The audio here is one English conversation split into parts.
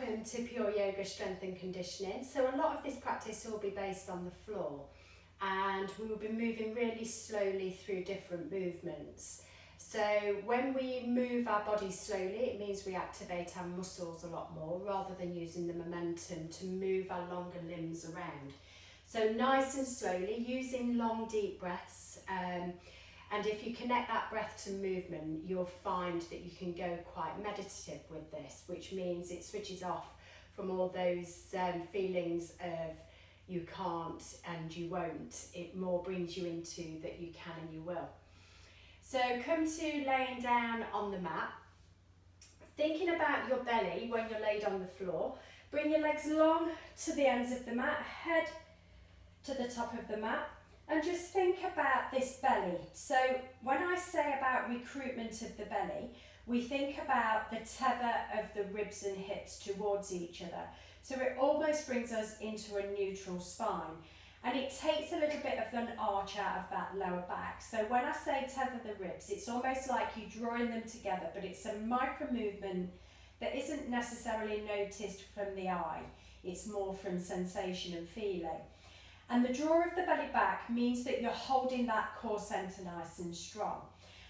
welcome to Pure Yoga Strength and Conditioning. So a lot of this practice will be based on the floor, and we will be moving really slowly through different movements. So when we move our body slowly, it means we activate our muscles a lot more rather than using the momentum to move our longer limbs around. So nice and slowly, using long deep breaths, and if you connect that breath to movement, you'll find that you can go quite meditative with this, which means it switches off from all those feelings of you can't and you won't. It more brings you into that you can and you will. So come to laying down on the mat, thinking about your belly when you're laid on the floor. Bring your legs long to the ends of the mat, head to the top of the mat. And just think about this belly. So when I say about recruitment of the belly, we think about the tether of the ribs and hips towards each other. So it almost brings us into a neutral spine. And it takes a little bit of an arch out of that lower back. So when I say tether the ribs, it's almost like you're drawing them together, but it's a micro movement that isn't necessarily noticed from the eye. It's more from sensation and feeling. And the draw of the belly back means that you're holding that core centre nice and strong.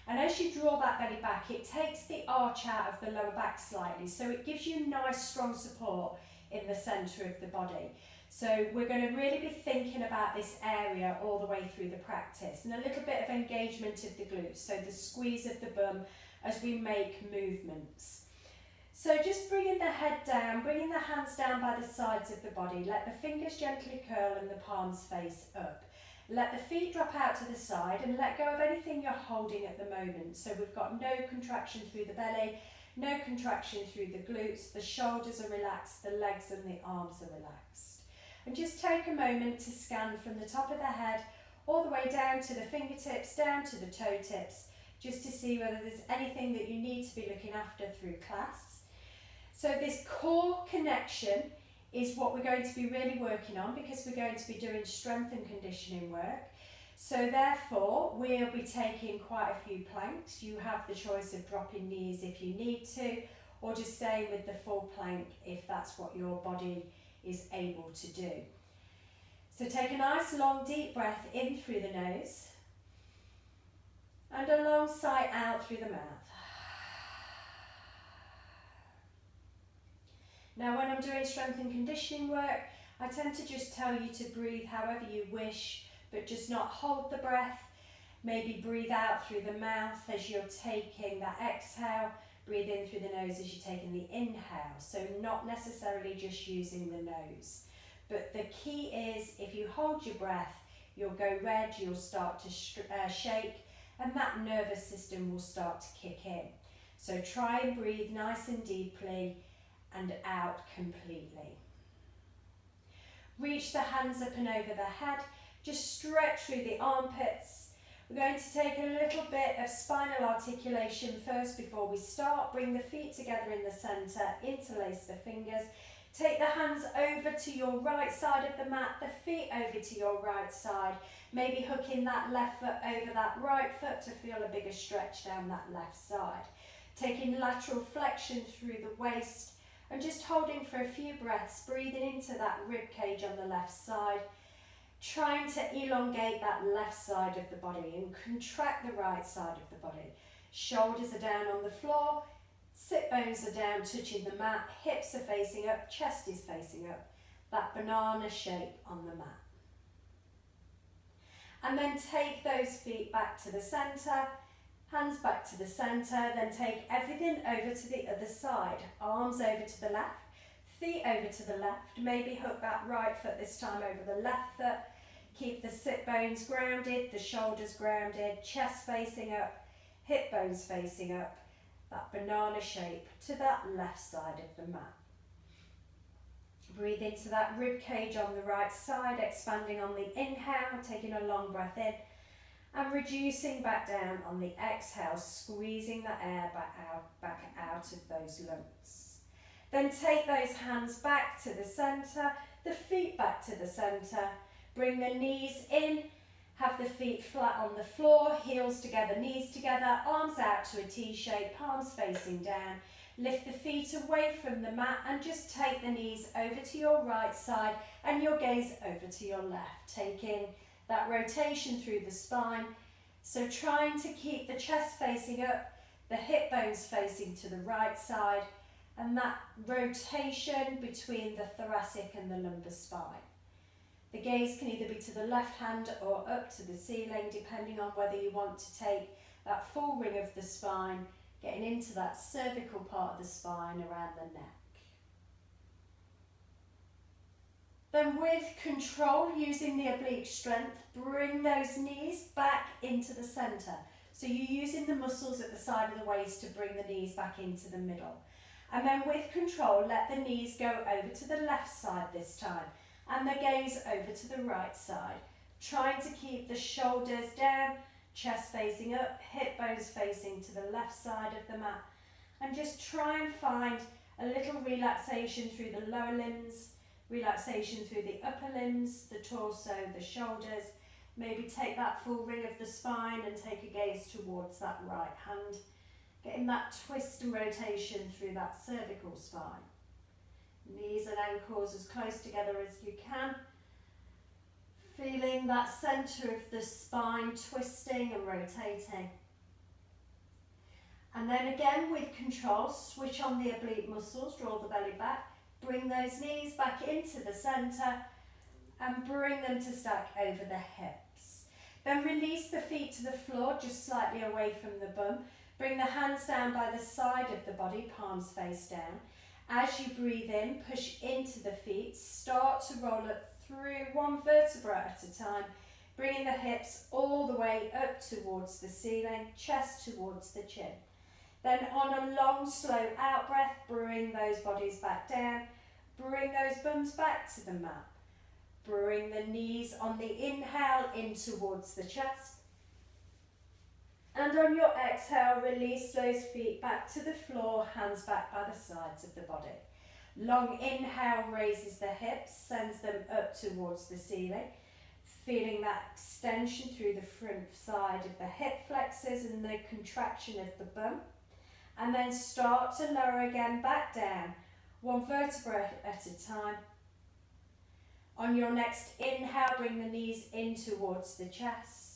And as you draw that belly back, it takes the arch out of the lower back slightly. So it gives you nice strong support in the centre of the body. So we're going to really be thinking about this area all the way through the practice. And a little bit of engagement of the glutes, so the squeeze of the bum as we make movements. So just bringing the head down, bringing the hands down by the sides of the body. Let the fingers gently curl and the palms face up. Let the feet drop out to the side and let go of anything you're holding at the moment. So we've got no contraction through the belly, no contraction through the glutes, the shoulders are relaxed, the legs and the arms are relaxed. And just take a moment to scan from the top of the head all the way down to the fingertips, down to the toe tips, just to see whether there's anything that you need to be looking after through class. So this core connection is what we're going to be really working on, because we're going to be doing strength and conditioning work. So therefore, we'll be taking quite a few planks. You have the choice of dropping knees if you need to, or just staying with the full plank if that's what your body is able to do. So take a nice long deep breath in through the nose and a long sigh out through the mouth. Now when I'm doing strength and conditioning work, I tend to just tell you to breathe however you wish, but just not hold the breath. Maybe breathe out through the mouth as you're taking that exhale. Breathe in through the nose as you're taking the inhale. So not necessarily just using the nose. But the key is, if you hold your breath, you'll go red, you'll start to shake, and that nervous system will start to kick in. So try and breathe nice and deeply and out completely. Reach the hands up and over the head. Just stretch through the armpits. We're going to take a little bit of spinal articulation first before we start. Bring the feet together in the centre, interlace the fingers. Take the hands over to your right side of the mat, the feet over to your right side. Maybe hooking that left foot over that right foot to feel a bigger stretch down that left side. Taking lateral flexion through the waist and just holding for a few breaths, breathing into that rib cage on the left side, trying to elongate that left side of the body and contract the right side of the body. Shoulders are down on the floor, sit bones are down touching the mat, hips are facing up, chest is facing up, that banana shape on the mat. And then take those feet back to the centre, hands back to the centre, then take everything over to the other side. Arms over to the left, feet over to the left. Maybe hook that right foot this time over the left foot. Keep the sit bones grounded, the shoulders grounded, chest facing up, hip bones facing up. That banana shape to that left side of the mat. Breathe into that rib cage on the right side, expanding on the inhale, taking a long breath in. And reducing back down on the exhale, squeezing the air back out of those lungs. Then take those hands back to the centre, the feet back to the centre. Bring the knees in, have the feet flat on the floor, heels together, knees together, arms out to a T shape, palms facing down. Lift the feet away from the mat and just take the knees over to your right side and your gaze over to your left, taking that rotation through the spine. So trying to keep the chest facing up, the hip bones facing to the right side, and that rotation between the thoracic and the lumbar spine. The gaze can either be to the left hand or up to the ceiling, depending on whether you want to take that full ring of the spine, getting into that cervical part of the spine around the neck. Then with control, using the oblique strength, bring those knees back into the centre. So you're using the muscles at the side of the waist to bring the knees back into the middle. And then with control, let the knees go over to the left side this time, and the gaze over to the right side. Trying to keep the shoulders down, chest facing up, hip bones facing to the left side of the mat. And just try and find a little relaxation through the lower limbs, relaxation through the upper limbs, the torso, the shoulders. Maybe take that full ring of the spine and take a gaze towards that right hand. Getting that twist and rotation through that cervical spine. Knees and ankles as close together as you can. Feeling that centre of the spine twisting and rotating. And then again with control, switch on the oblique muscles, draw the belly back. Bring those knees back into the centre and bring them to stack over the hips. Then release the feet to the floor, just slightly away from the bum. Bring the hands down by the side of the body, palms face down. As you breathe in, push into the feet. Start to roll up through one vertebra at a time, bringing the hips all the way up towards the ceiling, chest towards the chin. Then on a long, slow out breath, bring those bodies back down. Bring those bums back to the mat. Bring the knees on the inhale in towards the chest. And on your exhale, release those feet back to the floor, hands back by the sides of the body. Long inhale raises the hips, sends them up towards the ceiling. Feeling that extension through the front side of the hip flexors and the contraction of the bum. And then start to lower again back down, one vertebra at a time. On your next inhale, bring the knees in towards the chest.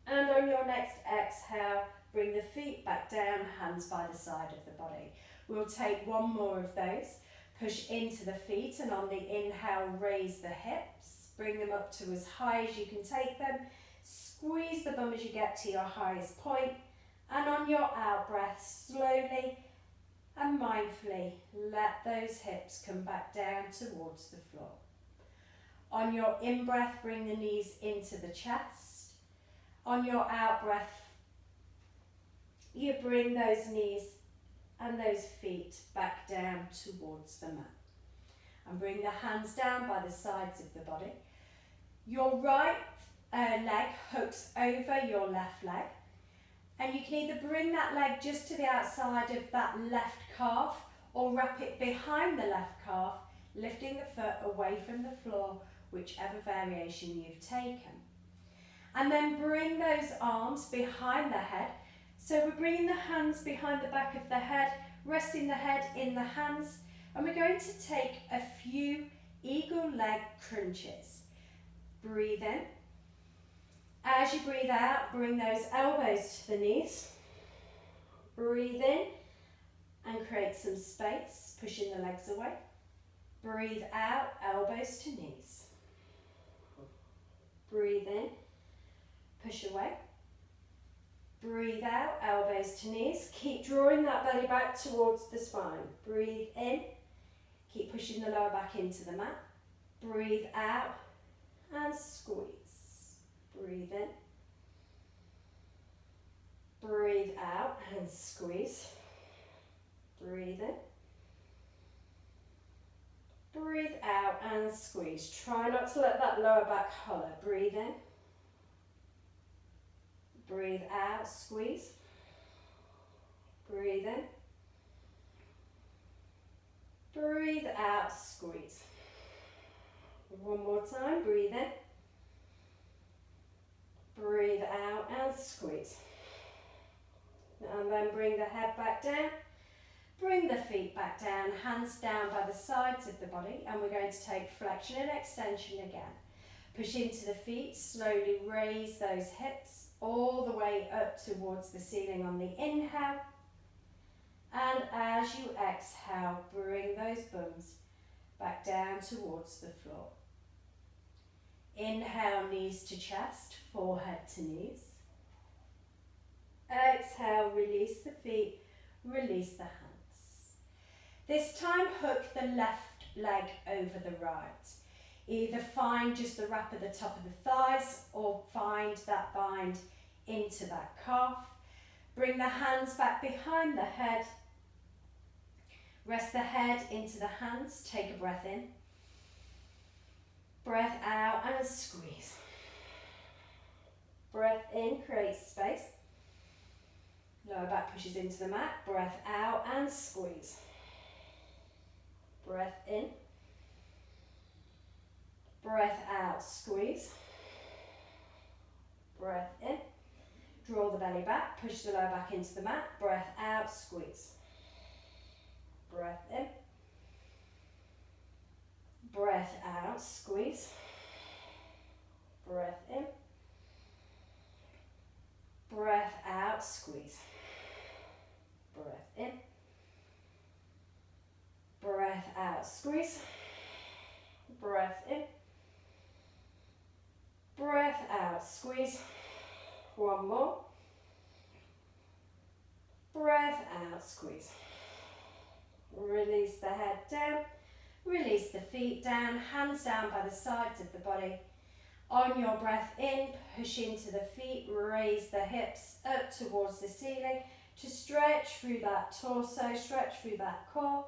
And on your next exhale, bring the feet back down, hands by the side of the body. We'll take one more of those. Push into the feet and on the inhale, raise the hips. Bring them up to as high as you can take them. Squeeze the bum as you get to your highest point. And on your out breath, slowly and mindfully, let those hips come back down towards the floor. On your in-breath, bring the knees into the chest. On your out-breath, you bring those knees and those feet back down towards the mat. And bring the hands down by the sides of the body. Your right leg hooks over your left leg. And you can either bring that leg just to the outside of that left calf or wrap it behind the left calf, lifting the foot away from the floor, whichever variation you've taken. And then bring those arms behind the head. So we're bringing the hands behind the back of the head, resting the head in the hands. And we're going to take a few eagle leg crunches. Breathe in. As you breathe out, bring those elbows to the knees. Breathe in and create some space, pushing the legs away. Breathe out, elbows to knees. Breathe in. Push away. Breathe out, elbows to knees. Keep drawing that belly back towards the spine. Breathe in. Keep pushing the lower back into the mat. Breathe out and squeeze. Breathe in. Breathe out and squeeze. Breathe in. Breathe out and squeeze. Try not to let that lower back holler. Breathe in. Breathe out, squeeze. Breathe in. Breathe out, squeeze. One more time, breathe in. Breathe out and squeeze. And then bring the head back down. Bring the feet back down, hands down by the sides of the body, and we're going to take flexion and extension again. Push into the feet, slowly raise those hips all the way up towards the ceiling on the inhale. And as you exhale, bring those bums back down towards the floor. Inhale, knees to chest, forehead to knees. Exhale, release the feet, release the hands. This time, hook the left leg over the right. Either find just the wrap at the top of the thighs or find that bind into that calf. Bring the hands back behind the head. Rest the head into the hands. Take a breath in. Breath out and squeeze. Breath in, create space. Lower back pushes into the mat. Breath out and squeeze. Breath in. Breath out, squeeze. Breath in. Draw the belly back, push the lower back into the mat. Breath out, squeeze. Breath in. Breath out, squeeze. Breath in. Breath out, squeeze. Breath in. Breath out, squeeze. Breath in. Breath out, squeeze. One more. Breath out, squeeze. Release the head down. Release the feet down. Hands down by the sides of the body. On your breath in, push into the feet. Raise the hips up towards the ceiling to stretch through that torso, stretch through that core.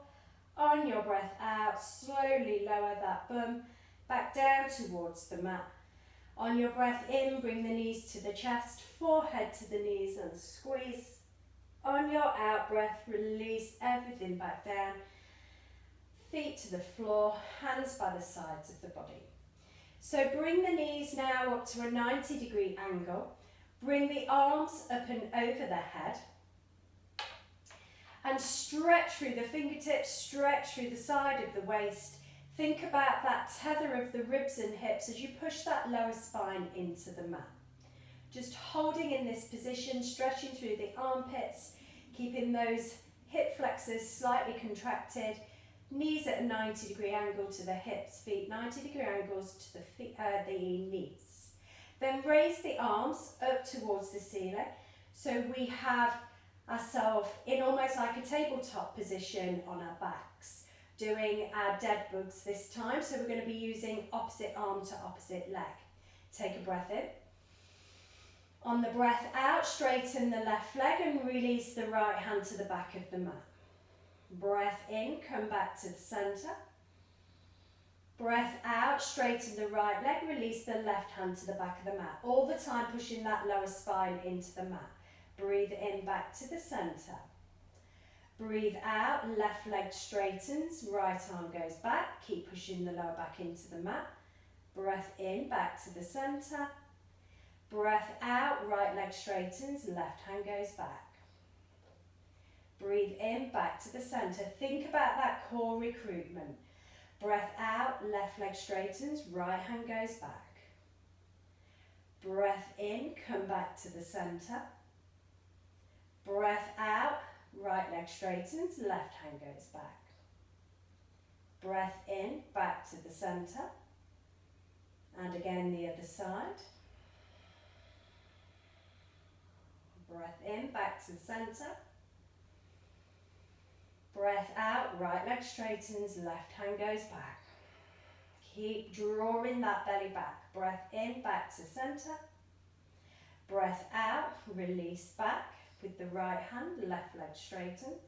On your breath out, slowly lower that bum back down towards the mat. On your breath in, bring the knees to the chest, forehead to the knees and squeeze. On your out breath, release everything back down. Feet to the floor, hands by the sides of the body. So bring the knees now up to a 90-degree angle. Bring the arms up and over the head. And stretch through the fingertips, stretch through the side of the waist. Think about that tether of the ribs and hips as you push that lower spine into the mat. Just holding in this position, stretching through the armpits, keeping those hip flexors slightly contracted, knees at a 90-degree angle to the hips, feet 90-degree angles to the knees. Then raise the arms up towards the ceiling. So we have ourselves in almost like a tabletop position on our backs, doing our dead bugs this time. So we're going to be using opposite arm to opposite leg. Take a breath in. On the breath out, straighten the left leg and release the right hand to the back of the mat. Breath in, come back to the center. Breath out, straighten the right leg, release the left hand to the back of the mat. All the time pushing that lower spine into the mat. Breathe in, back to the center. Breathe out, left leg straightens, right arm goes back. Keep pushing the lower back into the mat. Breath in, back to the center. Breath out, right leg straightens, left hand goes back. Breathe in, back to the center. Think about that core recruitment. Breath out, left leg straightens, right hand goes back. Breath in, come back to the center. Breath out, right leg straightens, left hand goes back. Breath in, back to the center. And again the other side. Breath in, back to the center. Breath out, right leg straightens, left hand goes back. Keep drawing that belly back. Breath in, back to center. Breath out, release back with the right hand, left leg straightens.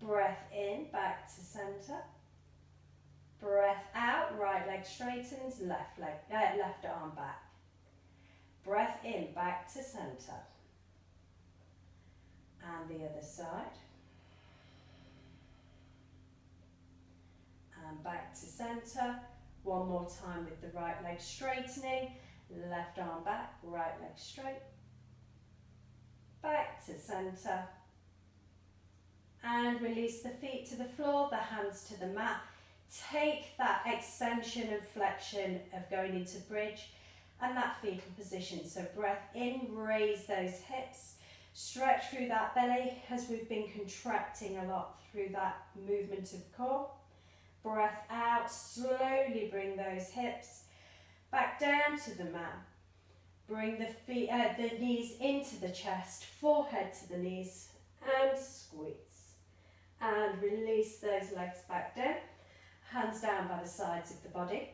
Breath in, back to center. Breath out, right leg straightens, left arm back. Breath in, back to center. And the other side. And back to center. One more time with the right leg straightening, left arm back, right leg straight. back to center. And release the feet to the floor, the hands to the mat. Take that extension and flexion of going into bridge and that fetal position. So breath in, raise those hips, stretch through that belly as we've been contracting a lot through that movement of core. Breath out, slowly bring those hips back down to the mat. Bring the knees into the chest, forehead to the knees, and squeeze. And release those legs back down, hands down by the sides of the body.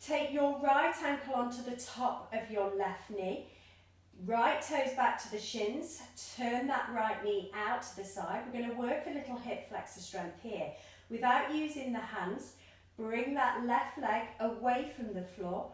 Take your right ankle onto the top of your left knee, right toes back to the shins, turn that right knee out to the side. We're going to work a little hip flexor strength here. Without using the hands, bring that left leg away from the floor,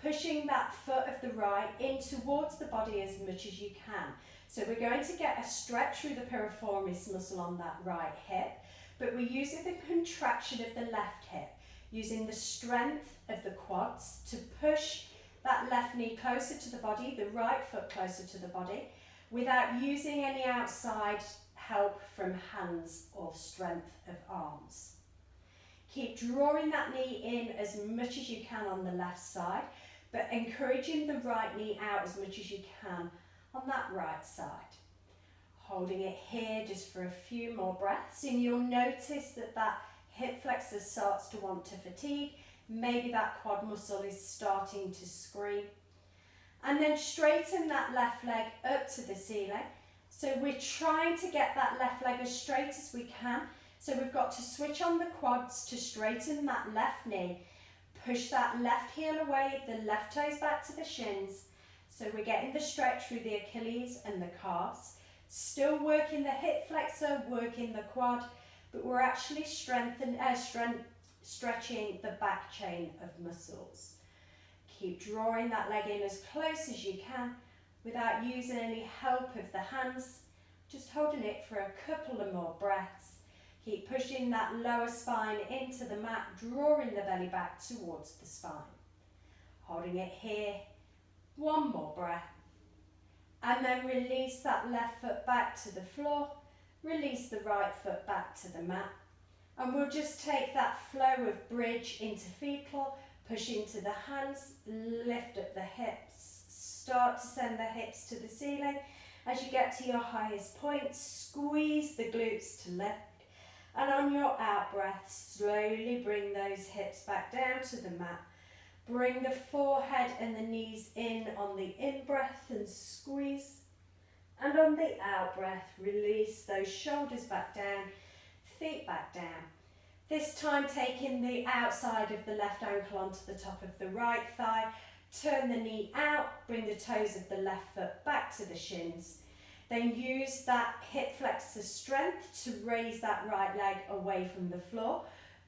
pushing that foot of the right in towards the body as much as you can. So we're going to get a stretch through the piriformis muscle on that right hip, but we're using the contraction of the left hip, using the strength of the quads to push that left knee closer to the body, the right foot closer to the body, without using any outside help from hands or strength of arms. Keep drawing that knee in as much as you can on the left side, but encouraging the right knee out as much as you can on that right side. Holding it here just for a few more breaths, and you'll notice that that hip flexor starts to want to fatigue. Maybe that quad muscle is starting to scream. And then straighten that left leg up to the ceiling. So we're trying to get that left leg as straight as we can. So we've got to switch on the quads to straighten that left knee. Push that left heel away, the left toes back to the shins. So we're getting the stretch through the Achilles and the calves. Still working the hip flexor, working the quad, but we're actually stretching the back chain of muscles. Keep drawing that leg in as close as you can without using any help of the hands. Just holding it for a couple of more breaths. Keep pushing that lower spine into the mat, drawing the belly back towards the spine. Holding it here. One more breath. And then release that left foot back to the floor. Release the right foot back to the mat. And we'll just take that flow of bridge into fetal, push into the hands, lift up the hips. Start to send the hips to the ceiling. As you get to your highest point, squeeze the glutes to lift. And on your out breath, slowly bring those hips back down to the mat. Bring the forehead and the knees in on the in-breath and squeeze. And on the out-breath, release those shoulders back down, feet back down. This time taking the outside of the left ankle onto the top of the right thigh. Turn the knee out, bring the toes of the left foot back to the shins. Then use that hip flexor strength to raise that right leg away from the floor,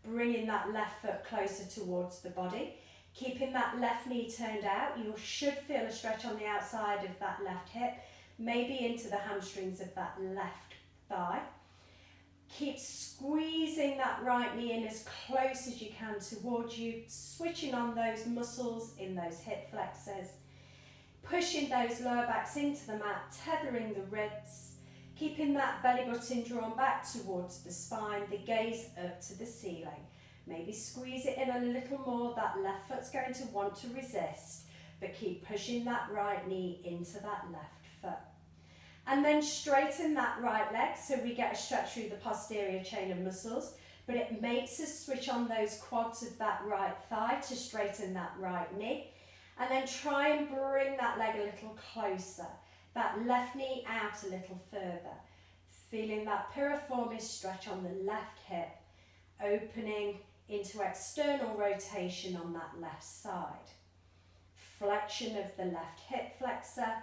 bringing that left foot closer towards the body. Keeping that left knee turned out, you should feel a stretch on the outside of that left hip, maybe into the hamstrings of that left thigh. Keep squeezing that right knee in as close as you can towards you, switching on those muscles in those hip flexors. Pushing those lower backs into the mat, tethering the ribs, keeping that belly button drawn back towards the spine, the gaze up to the ceiling. Maybe squeeze it in a little more, that left foot's going to want to resist, but keep pushing that right knee into that left foot. And then straighten that right leg so we get a stretch through the posterior chain of muscles, but it makes us switch on those quads of that right thigh to straighten that right knee. And then try and bring that leg a little closer, that left knee out a little further. Feeling that piriformis stretch on the left hip, opening into external rotation on that left side. Flexion of the left hip flexor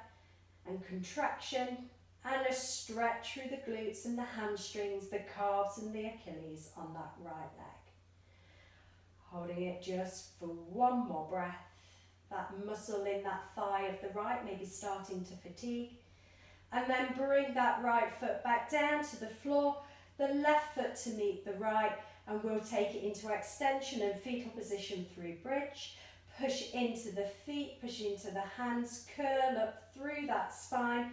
and contraction, and a stretch through the glutes and the hamstrings, the calves and the Achilles on that right leg. Holding it just for one more breath. That muscle in that thigh of the right may be starting to fatigue. And then bring that right foot back down to the floor, the left foot to meet the right, and we'll take it into extension and fetal position through bridge. Push into the feet, push into the hands, curl up through that spine.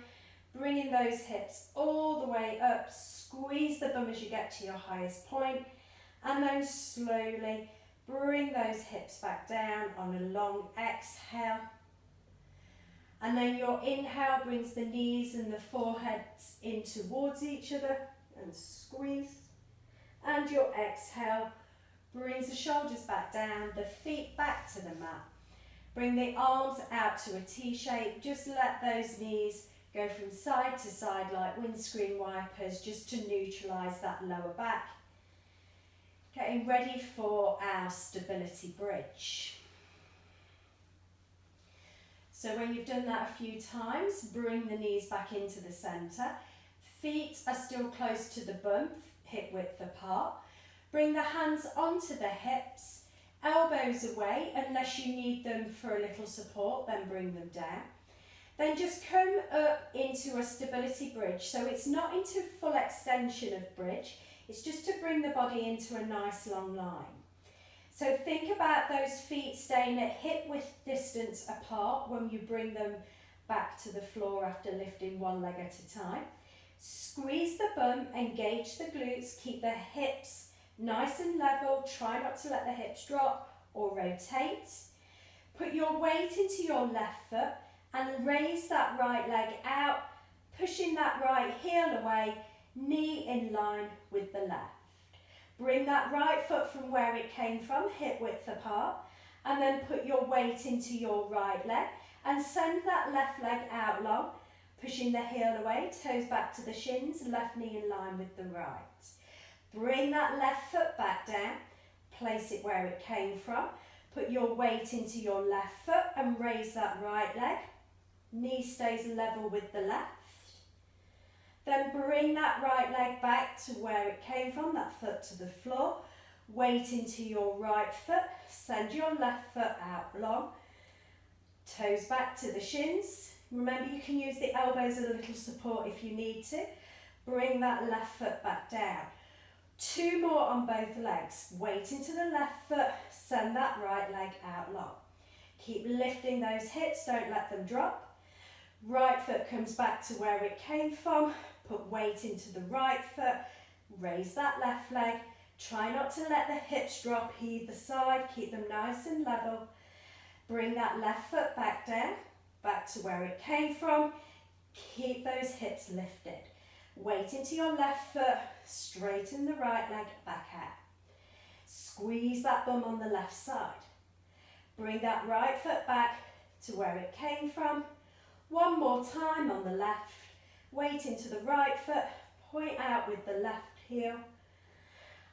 bringing those hips all the way up. Squeeze the bum as you get to your highest point, and then slowly bring those hips back down on a long exhale. And then your inhale brings the knees and the foreheads in towards each other and squeeze. And your exhale brings the shoulders back down, the feet back to the mat. Bring the arms out to a T shape. Just let those knees go from side to side like windscreen wipers, just to neutralise that lower back. Getting ready for our stability bridge. So when you've done that a few times, bring the knees back into the centre. Feet are still close to the bum, hip width apart. Bring the hands onto the hips, elbows away, unless you need them for a little support, then bring them down. Then just come up into a stability bridge. So it's not into full extension of bridge, it's just to bring the body into a nice long line. So think about those feet staying at hip width distance apart when you bring them back to the floor after lifting one leg at a time. Squeeze the bum, engage the glutes, keep the hips nice and level. Try not to let the hips drop or rotate. Put your weight into your left foot and raise that right leg out, pushing that right heel away, knee in line with the left. Bring that right foot from where it came from, hip width apart, and then put your weight into your right leg and send that left leg out long, pushing the heel away, toes back to the shins, left knee in line with the right. Bring that left foot back down, place it where it came from, put your weight into your left foot and raise that right leg. Knee stays level with the left. Then bring that right leg back to where it came from, that foot to the floor. Weight into your right foot, send your left foot out long. Toes back to the shins. Remember, you can use the elbows as a little support if you need to. Bring that left foot back down. 2 more on both legs. Weight into the left foot, send that right leg out long. Keep lifting those hips, don't let them drop. Right foot comes back to where it came from. Put weight into the right foot, raise that left leg. Try not to let the hips drop either side, keep them nice and level. Bring that left foot back down, back to where it came from. Keep those hips lifted. Weight into your left foot, straighten the right leg back out. Squeeze that bum on the left side. Bring that right foot back to where it came from. One more time on the left. Weight into the right foot, point out with the left heel.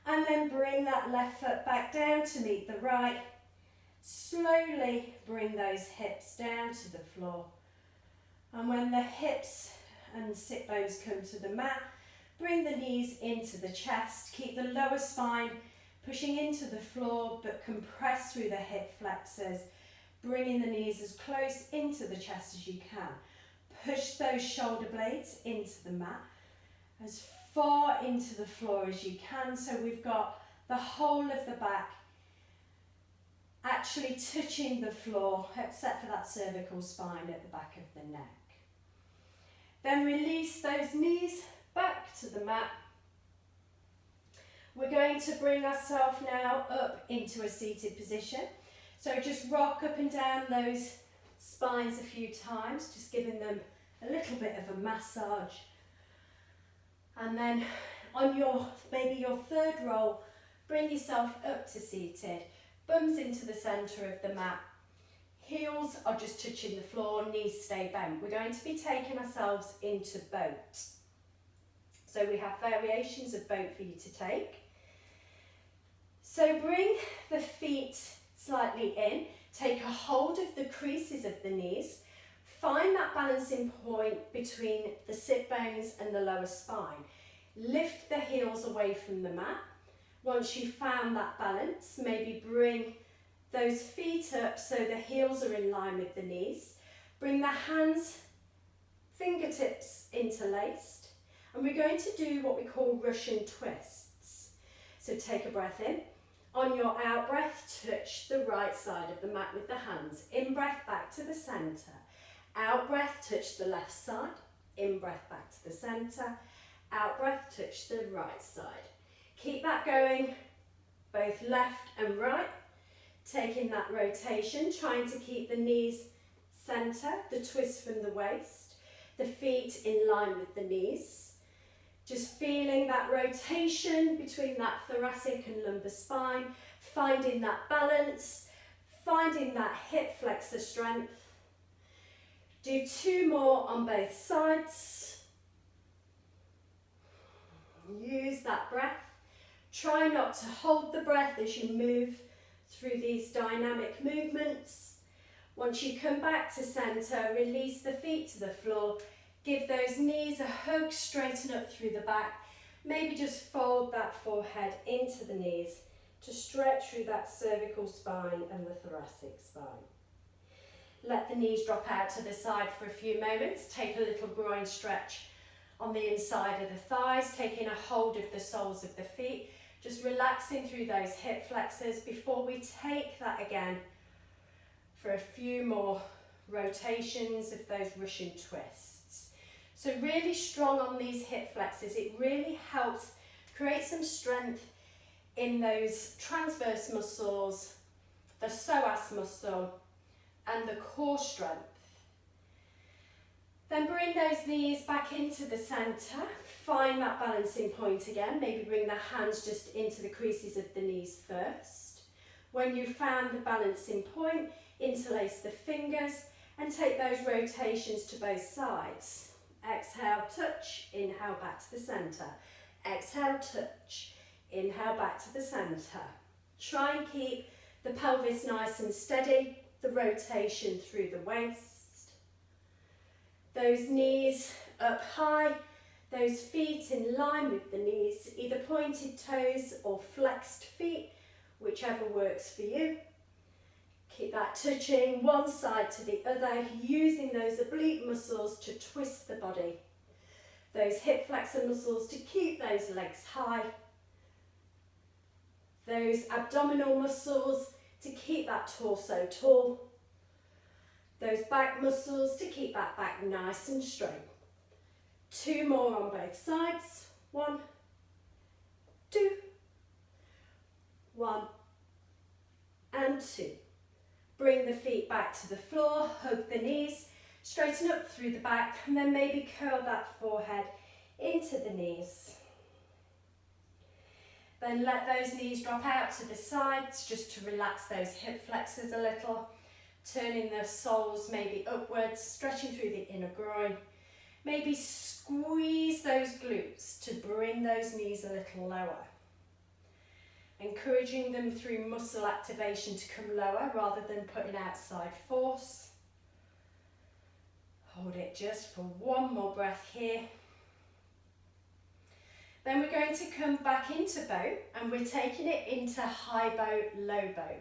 And then bring that left foot back down to meet the right. Slowly bring those hips down to the floor. And when the hips and sit bones come to the mat, bring the knees into the chest. Keep the lower spine pushing into the floor, but compress through the hip flexors, bringing the knees as close into the chest as you can. Push those shoulder blades into the mat, as far into the floor as you can, so we've got the whole of the back actually touching the floor, except for that cervical spine at the back of the neck. Then release those knees back to the mat. We're going to bring ourselves now up into a seated position. So just rock up and down those spines a few times, just giving them a little bit of a massage. And then on maybe your third roll, bring yourself up to seated, bums into the centre of the mat. Heels are just touching the floor, knees stay bent. We're going to be taking ourselves into boat. So we have variations of boat for you to take. So bring the feet slightly in, take a hold of the creases of the knees, find that balancing point between the sit bones and the lower spine. Lift the heels away from the mat. Once you've found that balance, maybe bring those feet up so the heels are in line with the knees. Bring the hands, fingertips interlaced, and we're going to do what we call Russian twists. So take a breath in. On your out breath, touch the right side of the mat with the hands. In breath, back to the centre. Out breath, touch the left side. In breath back to the centre. Out breath, touch the right side. Keep that going, both left and right. Taking that rotation, trying to keep the knees centre, the twist from the waist, the feet in line with the knees. Just feeling that rotation between that thoracic and lumbar spine, finding that balance, finding that hip flexor strength. Do 2 more on both sides. Use that breath. Try not to hold the breath as you move through these dynamic movements. Once you come back to centre, release the feet to the floor. Give those knees a hug, straighten up through the back. Maybe just fold that forehead into the knees to stretch through that cervical spine and the thoracic spine. Let the knees drop out to the side for a few moments. Take a little groin stretch on the inside of the thighs, taking a hold of the soles of the feet, just relaxing through those hip flexors before we take that again for a few more rotations of those Russian twists. So really strong on these hip flexors. It really helps create some strength in those transverse muscles, the psoas muscle, and the core strength. Then bring those knees back into the centre. Find that balancing point again. Maybe bring the hands just into the creases of the knees first. When you've found the balancing point, interlace the fingers and take those rotations to both sides. Exhale, touch, inhale back to the centre. Exhale, touch, inhale back to the centre. Try and keep the pelvis nice and steady, the rotation through the waist. Those knees up high, those feet in line with the knees, either pointed toes or flexed feet, whichever works for you. Keep that touching one side to the other, using those oblique muscles to twist the body. Those hip flexor muscles to keep those legs high. Those abdominal muscles to keep that torso tall. Those back muscles to keep that back nice and straight. 2 more on both sides. 1, 2, 1, and 2. Bring the feet back to the floor, hug the knees, straighten up through the back, and then maybe curl that forehead into the knees. Then let those knees drop out to the sides just to relax those hip flexors a little. Turning the soles maybe upwards, stretching through the inner groin. Maybe squeeze those glutes to bring those knees a little lower. Encouraging them through muscle activation to come lower rather than putting outside force. Hold it just for 1 more breath here. Then we're going to come back into boat and we're taking it into high boat, low boat.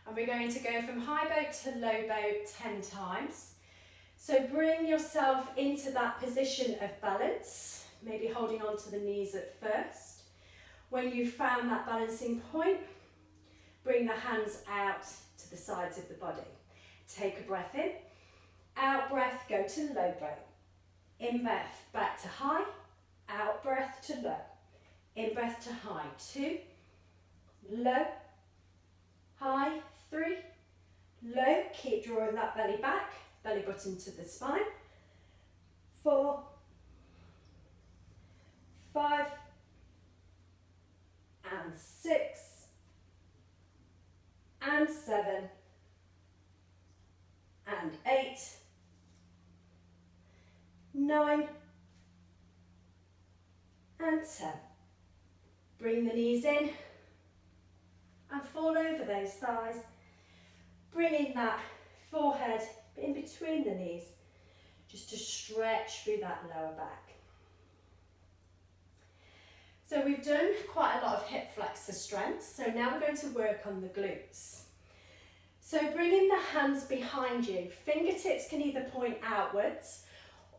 And we're going to go from high boat to low boat 10 times. So bring yourself into that position of balance, maybe holding on to the knees at first. When you've found that balancing point, bring the hands out to the sides of the body. Take a breath in, out breath, go to low boat. In breath, back to high, out breath to low. In breath to high, 2, low, high, 3, low, keep drawing that belly back, belly button to the spine, 4, 5, and 6, and 7, and 8, 9, and 10. Bring the knees in and fall over those thighs, bringing that forehead in between the knees just to stretch through that lower back. So we've done quite a lot of hip flexor strength, so now we're going to work on the glutes. So bringing the hands behind you, fingertips can either point outwards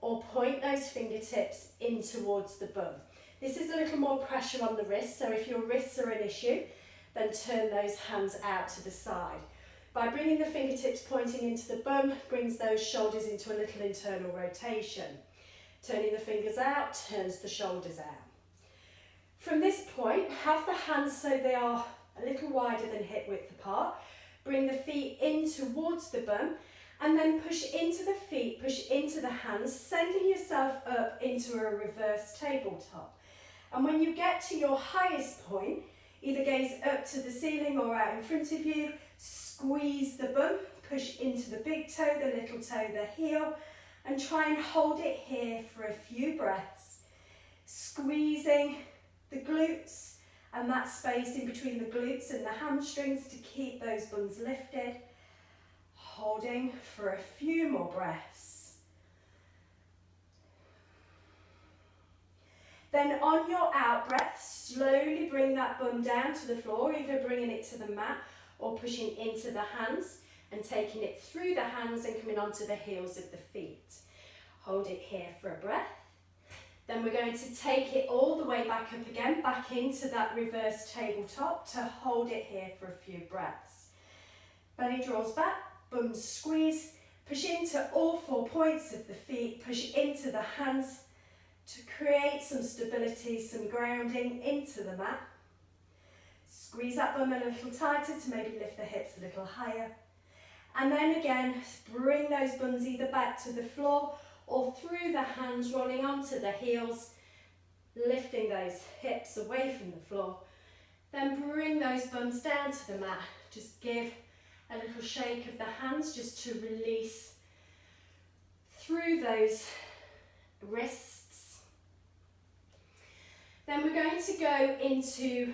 or point those fingertips in towards the bum. This is a little more pressure on the wrists, so if your wrists are an issue, then turn those hands out to the side. By bringing the fingertips pointing into the bum, brings those shoulders into a little internal rotation. Turning the fingers out, turns the shoulders out. From this point, have the hands so they are a little wider than hip width apart. Bring the feet in towards the bum and then push into the feet, push into the hands, sending yourself up into a reverse tabletop. And when you get to your highest point, either gaze up to the ceiling or out in front of you, squeeze the bum, push into the big toe, the little toe, the heel, and try and hold it here for a few breaths. Squeezing the glutes and that space in between the glutes and the hamstrings to keep those bums lifted. Holding for a few more breaths. Then on your out breath, slowly bring that bum down to the floor, either bringing it to the mat or pushing into the hands and taking it through the hands and coming onto the heels of the feet. Hold it here for a breath. Then we're going to take it all the way back up again, back into that reverse tabletop to hold it here for a few breaths. Belly draws back, bum squeeze, push into all 4 points of the feet, push into the hands to create some stability, some grounding into the mat. Squeeze that bum a little tighter to maybe lift the hips a little higher. And then again, bring those bums either back to the floor or through the hands, rolling onto the heels, lifting those hips away from the floor. Then bring those bums down to the mat. Just give a little shake of the hands just to release through those wrists. Then we're going to go into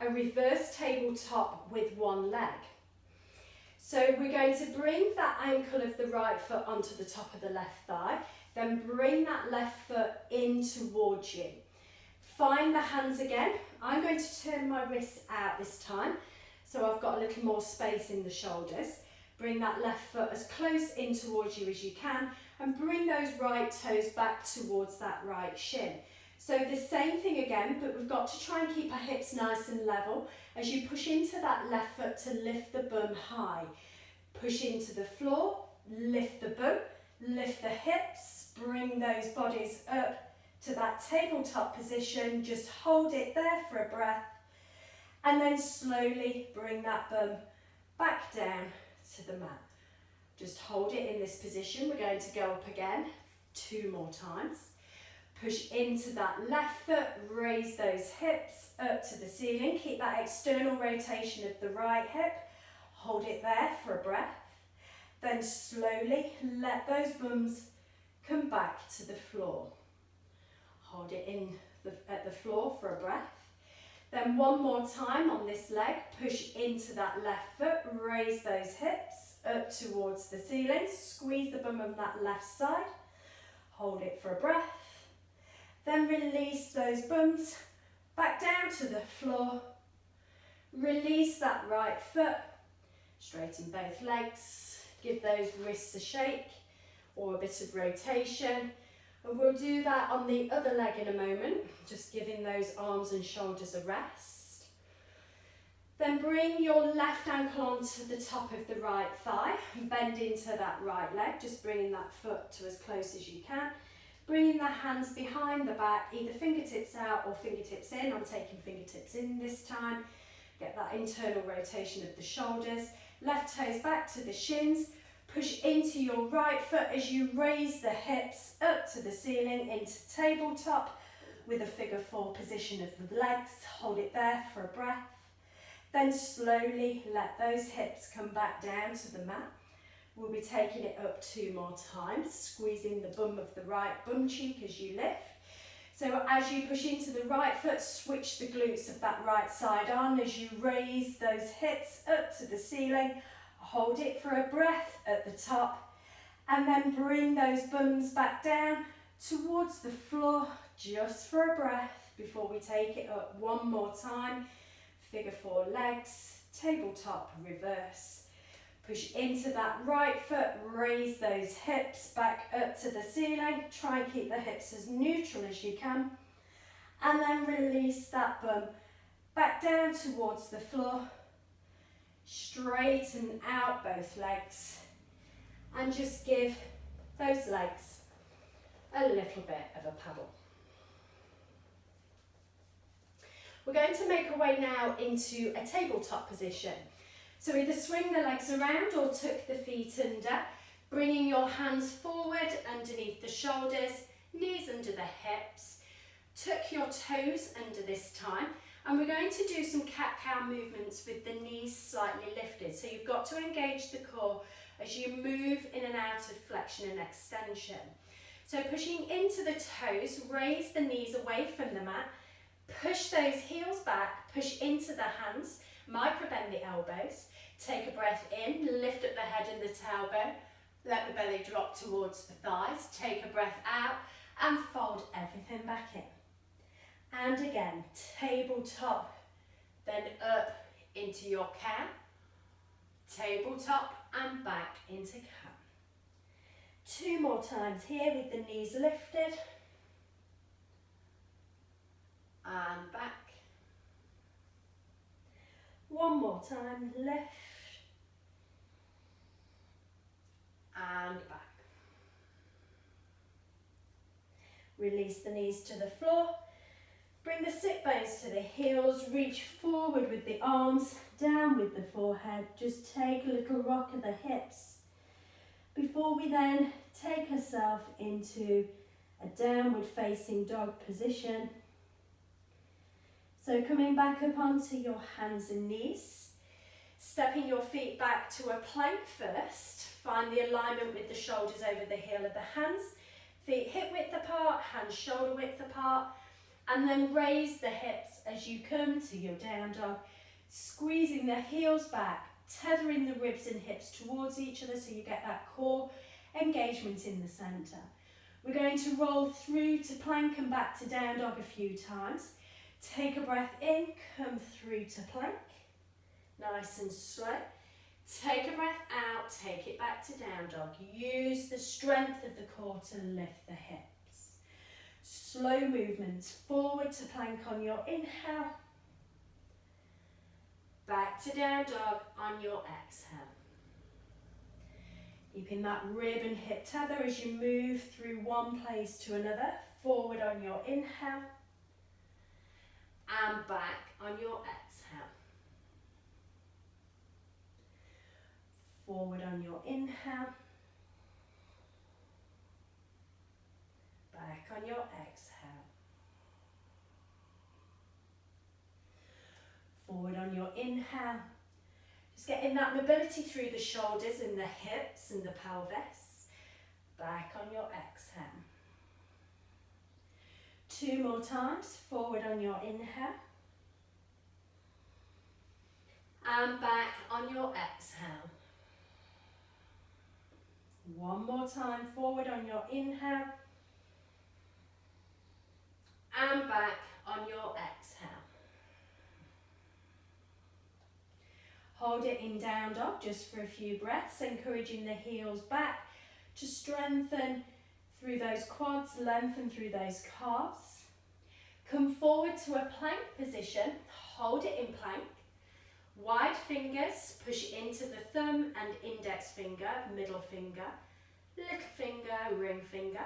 a reverse tabletop with one leg. So we're going to bring that ankle of the right foot onto the top of the left thigh, then bring that left foot in towards you. Find the hands again. I'm going to turn my wrists out this time, so I've got a little more space in the shoulders. Bring that left foot as close in towards you as you can, and bring those right toes back towards that right shin. So the same thing again, but we've got to try and keep our hips nice and level as you push into that left foot to lift the bum high. Push into the floor, lift the bum, lift the hips, bring those bodies up to that tabletop position. Just hold it there for a breath, and then slowly bring that bum back down to the mat. Just hold it in this position. We're going to go up again 2 more times. Push into that left foot, raise those hips up to the ceiling. Keep that external rotation of the right hip. Hold it there for a breath. Then slowly let those bums come back to the floor. Hold it at the floor for a breath. Then one more time on this leg, push into that left foot, raise those hips up towards the ceiling. Squeeze the bum on that left side. Hold it for a breath. Then release those bums back down to the floor. Release that right foot. Straighten both legs. Give those wrists a shake or a bit of rotation. And we'll do that on the other leg in a moment, just giving those arms and shoulders a rest. Then bring your left ankle onto the top of the right thigh and bend into that right leg, just bringing that foot to as close as you can. Bringing the hands behind the back, either fingertips out or fingertips in. I'm taking fingertips in this time. Get that internal rotation of the shoulders. Left toes back to the shins. Push into your right foot as you raise the hips up to the ceiling into tabletop with a figure 4 position of the legs. Hold it there for a breath. Then slowly let those hips come back down to the mat. We'll be taking it up 2 more times, squeezing the bum of the right bum cheek as you lift. So as you push into the right foot, switch the glutes of that right side on as you raise those hips up to the ceiling. Hold it for a breath at the top, and then bring those bums back down towards the floor just for a breath before we take it up 1 more time. Figure 4 legs, tabletop, reverse. Push into that right foot, raise those hips back up to the ceiling. Try and keep the hips as neutral as you can. And then release that bum back down towards the floor. Straighten out both legs. And just give those legs a little bit of a paddle. We're going to make our way now into a tabletop position. So either swing the legs around or tuck the feet under, bringing your hands forward underneath the shoulders, knees under the hips. Tuck your toes under this time, and we're going to do some cat-cow movements with the knees slightly lifted. So you've got to engage the core as you move in and out of flexion and extension. So pushing into the toes, raise the knees away from the mat, push those heels back, push into the hands, micro-bend the elbows, take a breath in, lift up the head and the tailbone, let the belly drop towards the thighs, take a breath out and fold everything back in. And again, tabletop, then up into your cow, tabletop and back into cow. 2 more times here with the knees lifted. And back. 1 more time, lift. And back. Release the knees to the floor. Bring the sit bones to the heels. Reach forward with the arms, down with the forehead. Just take a little rock of the hips. Before we then take ourselves into a downward facing dog position. So coming back up onto your hands and knees, stepping your feet back to a plank first. Find the alignment with the shoulders over the heel of the hands. Feet hip width apart, hands shoulder width apart. And then raise the hips as you come to your down dog. Squeezing the heels back, tethering the ribs and hips towards each other so you get that core engagement in the centre. We're going to roll through to plank and back to down dog a few times. Take a breath in, come through to plank, nice and slow. Take a breath out, take it back to down dog. Use the strength of the core to lift the hips. Slow movements, forward to plank on your inhale, back to down dog on your exhale. Keeping that rib and hip tether as you move through one place to another, forward on your inhale, and back on your exhale. Forward on your inhale, back on your exhale. Forward on your inhale. Just getting that mobility through the shoulders and the hips and the pelvis. Back on your exhale. 2 more times, forward on your inhale. And back on your exhale. 1 more time, forward on your inhale. And back on your exhale. Hold it in down dog just for a few breaths, encouraging the heels back to strengthen through those quads, lengthen through those calves. Come forward to a plank position, hold it in plank. Wide fingers, push into the thumb and index finger, middle finger, little finger, ring finger.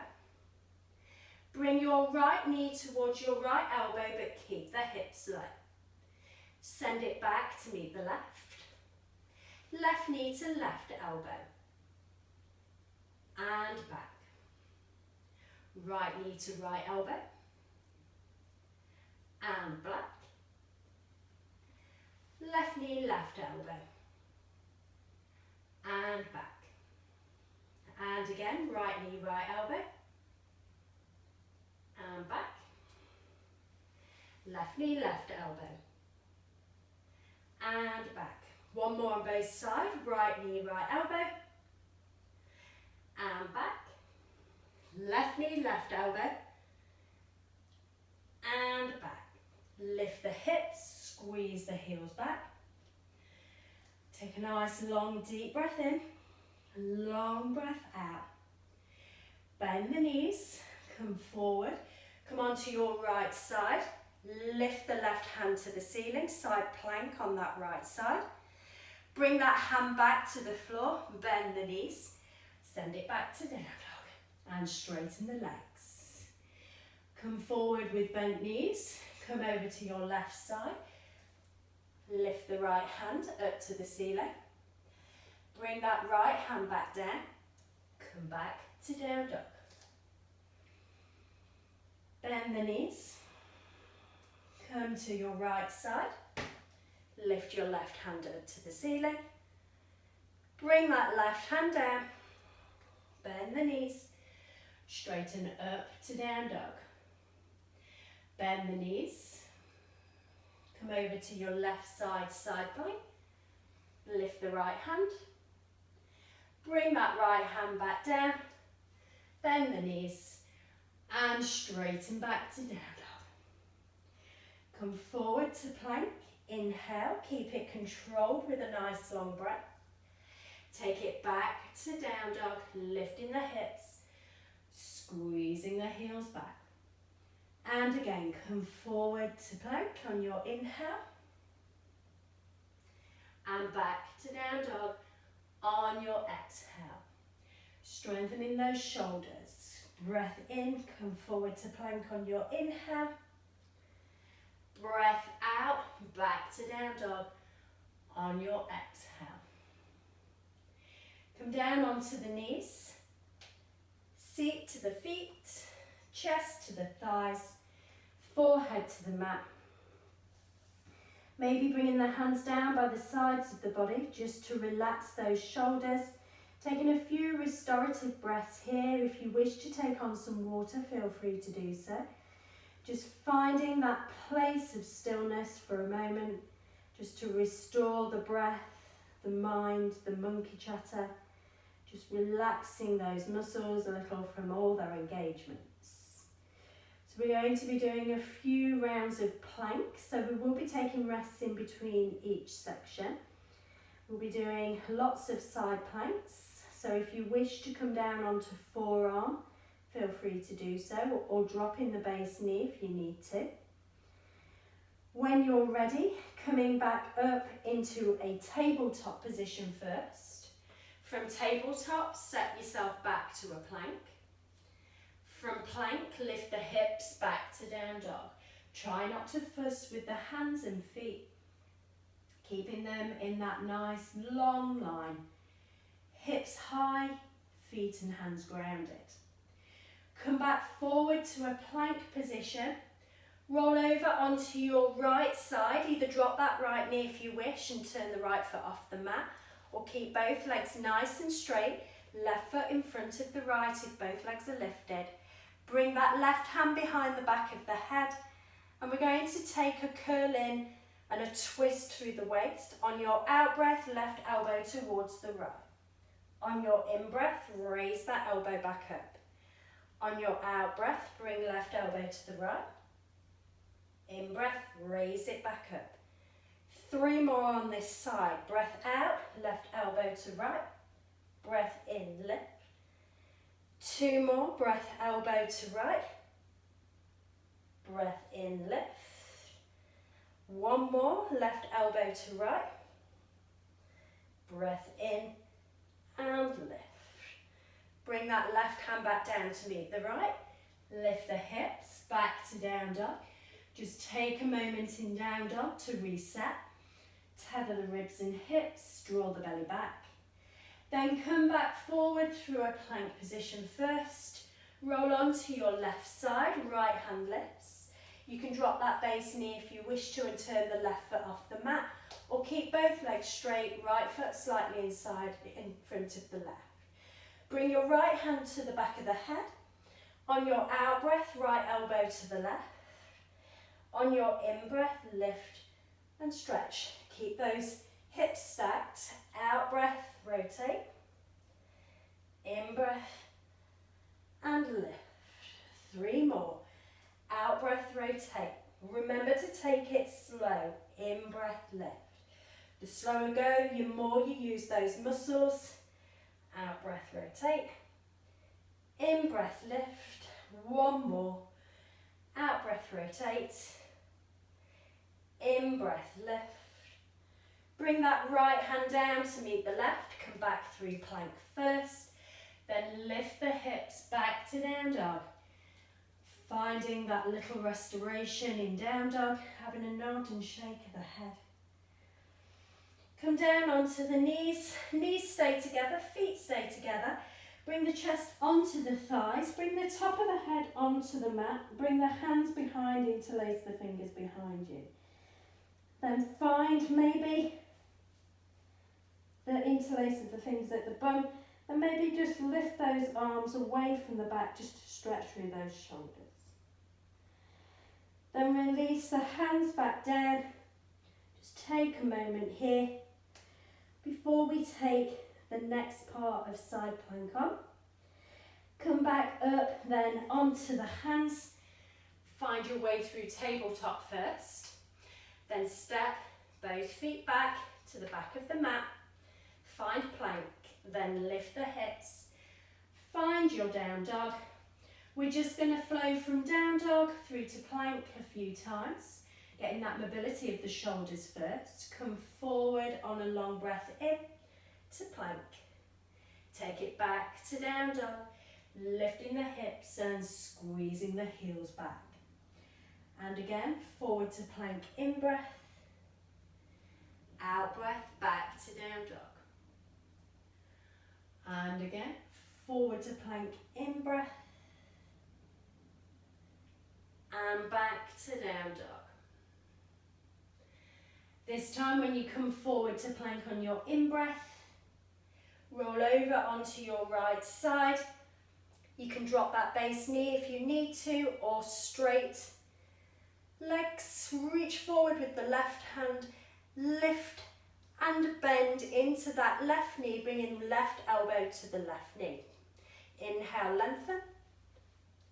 Bring your right knee towards your right elbow, but keep the hips low. Send it back to meet the left. Left knee to left elbow. And back. Right knee to right elbow. And back. Left knee, left elbow. And back. And again, right knee, right elbow. And back. Left knee, left elbow. And back. 1 more on both sides. Right knee, right elbow. And back. Left knee, left elbow. And back. Lift the hips, squeeze the heels back. Take a nice long deep breath in. Long breath out. Bend the knees, come forward. Come onto your right side. Lift the left hand to the ceiling, side plank on that right side. Bring that hand back to the floor, bend the knees. Send it back to down dog and straighten the legs. Come forward with bent knees. Come over to your left side. Lift the right hand up to the ceiling. Bring that right hand back down. Come back to down dog. Bend the knees. Come to your right side. Lift your left hand up to the ceiling. Bring that left hand down. Bend the knees. Straighten up to down dog. Bend the knees. Come over to your left side, side plank. Lift the right hand. Bring that right hand back down. Bend the knees and straighten back to down dog. Come forward to plank. Inhale, keep it controlled with a nice long breath. Take it back to down dog, lifting the hips, squeezing the heels back. And again, come forward to plank on your inhale. And back to down dog on your exhale. Strengthening those shoulders. Breath in, come forward to plank on your inhale. Breath out, back to down dog on your exhale. Come down onto the knees. Seat to the feet, chest to the thighs, forehead to the mat. Maybe bringing the hands down by the sides of the body just to relax those shoulders. Taking a few restorative breaths here. If you wish to take on some water, feel free to do so. Just finding that place of stillness for a moment, just to restore the breath, the mind, the monkey chatter. Just relaxing those muscles a little from all their engagements. So we're going to be doing a few rounds of plank. So we will be taking rests in between each section. We'll be doing lots of side planks. So if you wish to come down onto forearm, feel free to do so, or drop in the base knee if you need to. When you're ready, coming back up into a tabletop position first. From tabletop, set yourself back to a plank. From plank, lift the hips back to down dog. Try not to fuss with the hands and feet, keeping them in that nice long line. Hips high, feet and hands grounded. Come back forward to a plank position. Roll over onto your right side. Either drop that right knee if you wish and turn the right foot off the mat, or keep both legs nice and straight. Left foot in front of the right if both legs are lifted. Bring that left hand behind the back of the head, and we're going to take a curl in and a twist through the waist. On your out breath, left elbow towards the right. On your in breath, raise that elbow back up. On your out breath, bring left elbow to the right. In breath, raise it back up. 3 more on this side. Breath out, left elbow to right. Breath in, lift. 2 more, breath elbow to right. Breath in, lift. 1 more, left elbow to right. Breath in and lift. Bring that left hand back down to meet the right. Lift the hips back to down dog. Just take a moment in down dog to reset. Tether the ribs and hips, draw the belly back. Then come back forward through a plank position first. Roll onto your left side, right hand lifts. You can drop that base knee if you wish to and turn the left foot off the mat, or keep both legs straight, right foot slightly inside in front of the left. Bring your right hand to the back of the head. On your out breath, right elbow to the left. On your in breath, lift and stretch. Keep those hips stacked. Out breath, rotate. In breath and lift. 3 more. Out breath, rotate. Remember to take it slow. In breath, lift. The slower go, the more you use those muscles. Out breath, rotate. In breath, lift. 1 more. Out breath, rotate. In breath, lift. Bring that right hand down to meet the left. Come back through plank first. Then lift the hips back to down dog. Finding that little restoration in down dog, having a nod and shake of the head. Come down onto the knees, knees stay together, feet stay together. Bring the chest onto the thighs, bring the top of the head onto the mat, bring the hands behind, interlace the fingers behind you. Then find maybe the interlace of the fingers at the bum, and maybe just lift those arms away from the back just to stretch through those shoulders. Then release the hands back down. Just take a moment here before we take the next part of side plank on. Come back up then onto the hands. Find your way through tabletop first. Then step both feet back to the back of the mat. Find plank, then lift the hips. Find your down dog. We're just going to flow from down dog through to plank a few times, getting that mobility of the shoulders first. Come forward on a long breath in to plank. Take it back to down dog, lifting the hips and squeezing the heels back. And again, forward to plank, in breath, out breath, back to down dog. And again, forward to plank, in breath, and back to down dog. This time when you come forward to plank on your in breath, roll over onto your right side. You can drop that base knee if you need to, or straight legs. Reach forward with the left hand, lift and bend into that left knee, bringing left elbow to the left knee. Inhale, lengthen.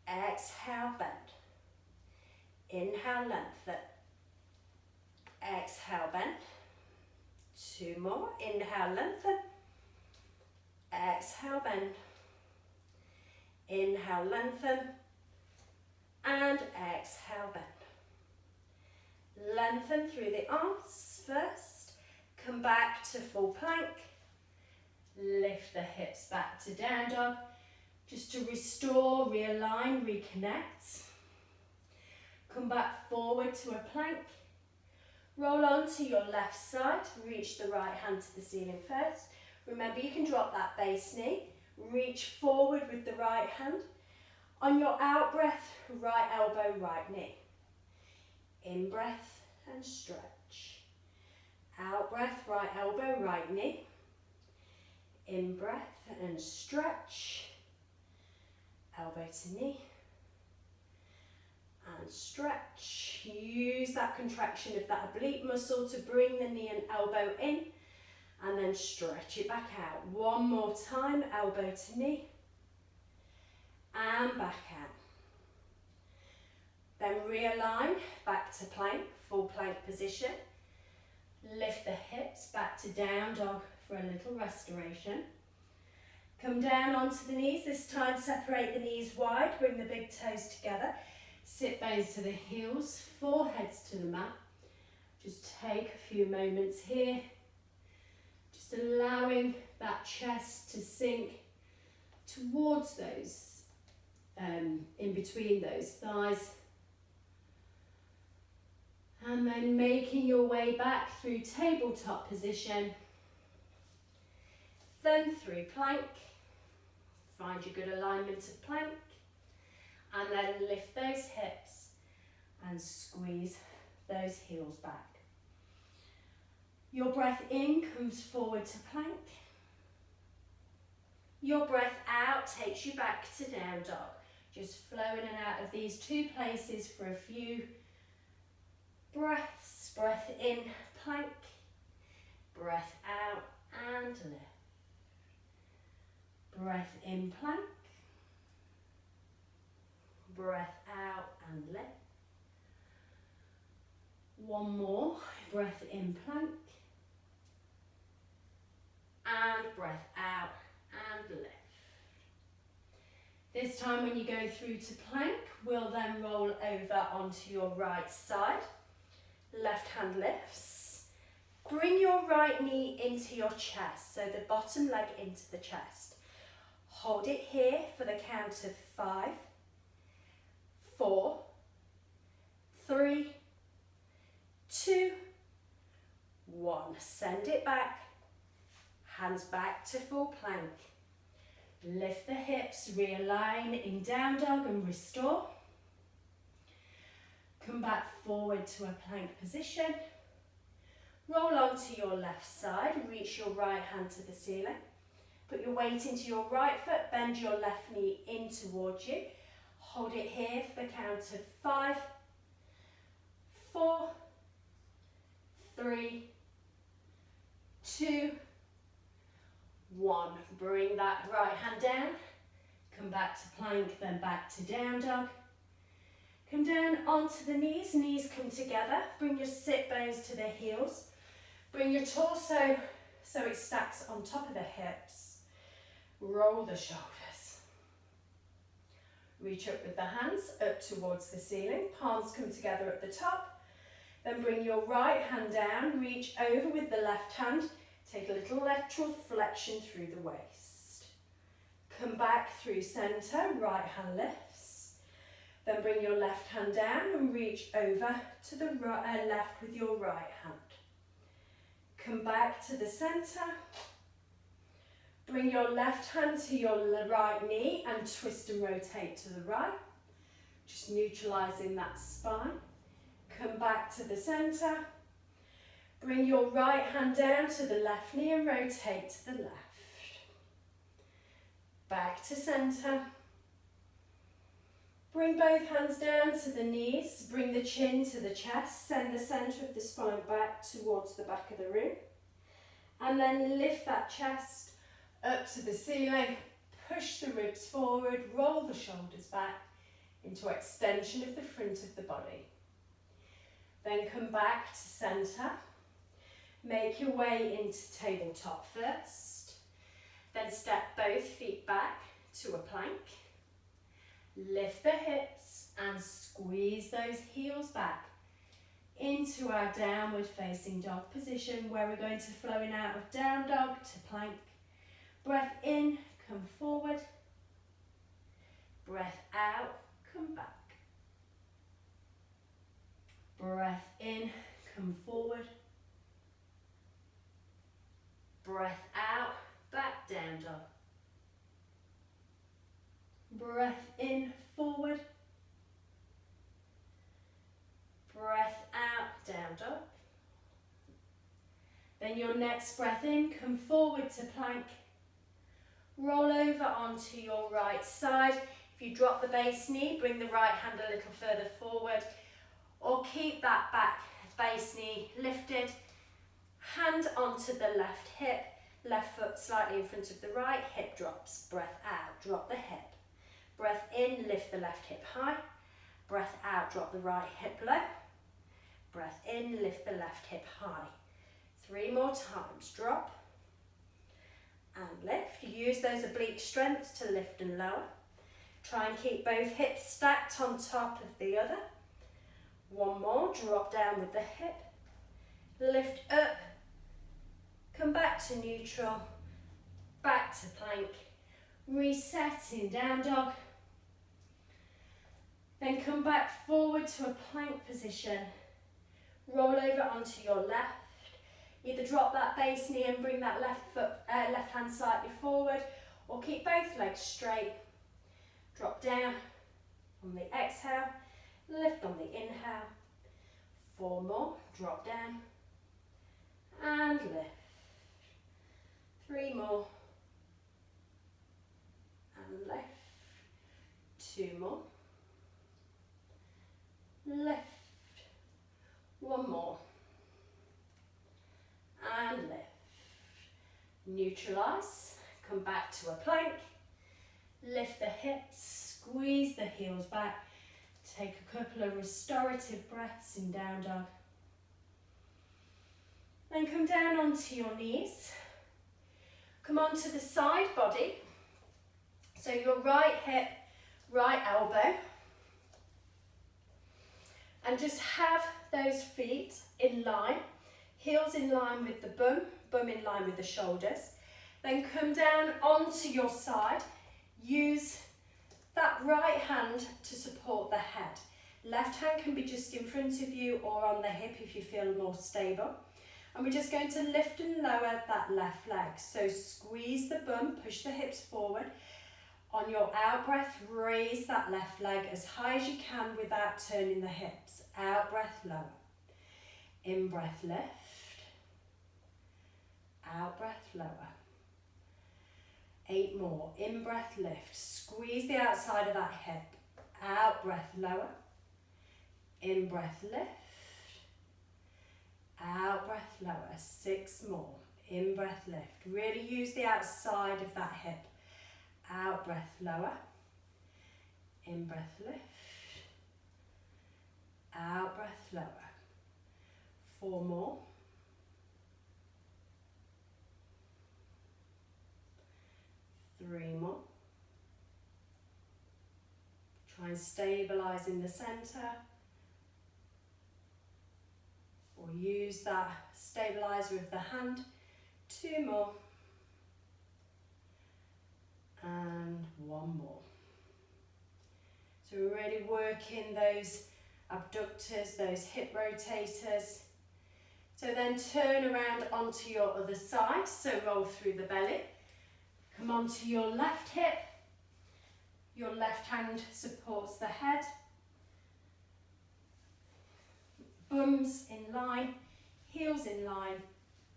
Exhale, bend. Inhale, lengthen. Exhale, bend. Two more. Inhale, lengthen. Exhale, bend. Inhale, lengthen. And exhale, bend. Lengthen through the arms first. Come back to full plank. Lift the hips back to down dog. Just to restore, realign, reconnect. Come back forward to a plank. Roll onto your left side. Reach the right hand to the ceiling first. Remember, you can drop that base knee. Reach forward with the right hand. On your out breath, right elbow, right knee. In breath and stretch. Out breath, right elbow, right knee. In breath and stretch. Elbow to knee. And stretch. Use that contraction of that oblique muscle to bring the knee and elbow in, and then stretch it back out. One more time, elbow to knee, and back out. Then realign back to plank, full plank position. Lift the hips back to down dog for a little restoration. Come down onto the knees. This time separate the knees wide, bring the big toes together. Sit bones to the heels, foreheads to the mat. Just take a few moments here. Just allowing that chest to sink towards those, in between those thighs. And then making your way back through tabletop position. Then through plank. Find your good alignment of plank. And then lift those hips and squeeze those heels back. Your breath in comes forward to plank. Your breath out takes you back to down dog. Just flow in and out of these two places for a few breaths. Breath in, plank. Breath out and lift. Breath in, plank. Breath out and lift. One more. Breath in, plank. And breath out and lift. This time when you go through to plank, we'll then roll over onto your right side. Left hand lifts. Bring your right knee into your chest, so the bottom leg into the chest. Hold it here for the count of 5, 4, 3, 2, 1. Send it back. Hands back to full plank. Lift the hips, realign in down dog and restore. Come back forward to a plank position. Roll onto your left side, reach your right hand to the ceiling. Put your weight into your right foot, bend your left knee in towards you. Hold it here for the count of 5, 4, 3, 2, 1. Bring that right hand down. Come back to plank, then back to down dog. Come down onto the knees. Knees come together. Bring your sit bones to the heels. Bring your torso so it stacks on top of the hips. Roll the shoulders. Reach up with the hands up towards the ceiling. Palms come together at the top. Then bring your right hand down. Reach over with the left hand. Take a little lateral flexion through the waist. Come back through centre. Right hand lifts. Then bring your left hand down and reach over to the left with your right hand. Come back to the centre. Bring your left hand to your right knee and twist and rotate to the right. Just neutralising that spine. Come back to the centre. Bring your right hand down to the left knee and rotate to the left. Back to centre. Bring both hands down to the knees. Bring the chin to the chest. Send the centre of the spine back towards the back of the room. And then lift that chest up to the ceiling. Push the ribs forward. Roll the shoulders back into extension of the front of the body. Then come back to centre. Make your way into tabletop first. Then step both feet back to a plank. Lift the hips and squeeze those heels back into our downward facing dog position, where we're going to flow in out of down dog to plank. Breath in, come forward. Breath out, come back. Breath in, come forward. Breath out, back down dog. Breath in, forward. Breath out, down dog. Then your next breath in, come forward to plank. Roll over onto your right side. If you drop the base knee, bring the right hand a little further forward, or keep that back base knee lifted. Hand onto the left hip, left foot slightly in front of the right, hip drops. Breath out, drop the hip. Breath in, lift the left hip high. Breath out, drop the right hip low. Breath in, lift the left hip high. 3 more times. Drop and lift. Use those oblique strengths to lift and lower. Try and keep both hips stacked on top of the other. 1 more. Drop down with the hip. Lift up. Come back to neutral. Back to plank. Reset in down dog. Then come back forward to a plank position. Roll over onto your left. Either drop that base knee and bring that left hand slightly forward, or keep both legs straight. Drop down on the exhale, lift on the inhale. 4 more, drop down and lift. 3 more and lift. 2 more. Lift. 1 more. And lift. Neutralise. Come back to a plank. Lift the hips. Squeeze the heels back. Take a couple of restorative breaths in down dog. Then come down onto your knees. Come onto the side body. So your right hip, right elbow. And just have those feet in line, heels in line with the bum, bum in line with the shoulders. Then come down onto your side. Use that right hand to support the head. Left hand can be just in front of you or on the hip if you feel more stable. And we're just going to lift and lower that left leg. So squeeze the bum, push the hips forward. On your out breath, raise that left leg as high as you can without turning the hips. Out breath, lower. In breath, lift. Out breath, lower. 8 more. In breath, lift. Squeeze the outside of that hip. Out breath, lower. In breath, lift. Out breath, lower. 6 more. In breath, lift. Really use the outside of that hip. Out breath, lower. In breath, lift. Out breath, lower. 4 more. 3 more. Try and stabilise in the centre. Or use that stabiliser of the hand. 2 more. And 1 more. So we're really working those abductors, those hip rotators. So then turn around onto your other side. So roll through the belly. Come onto your left hip. Your left hand supports the head. Bums in line, heels in line.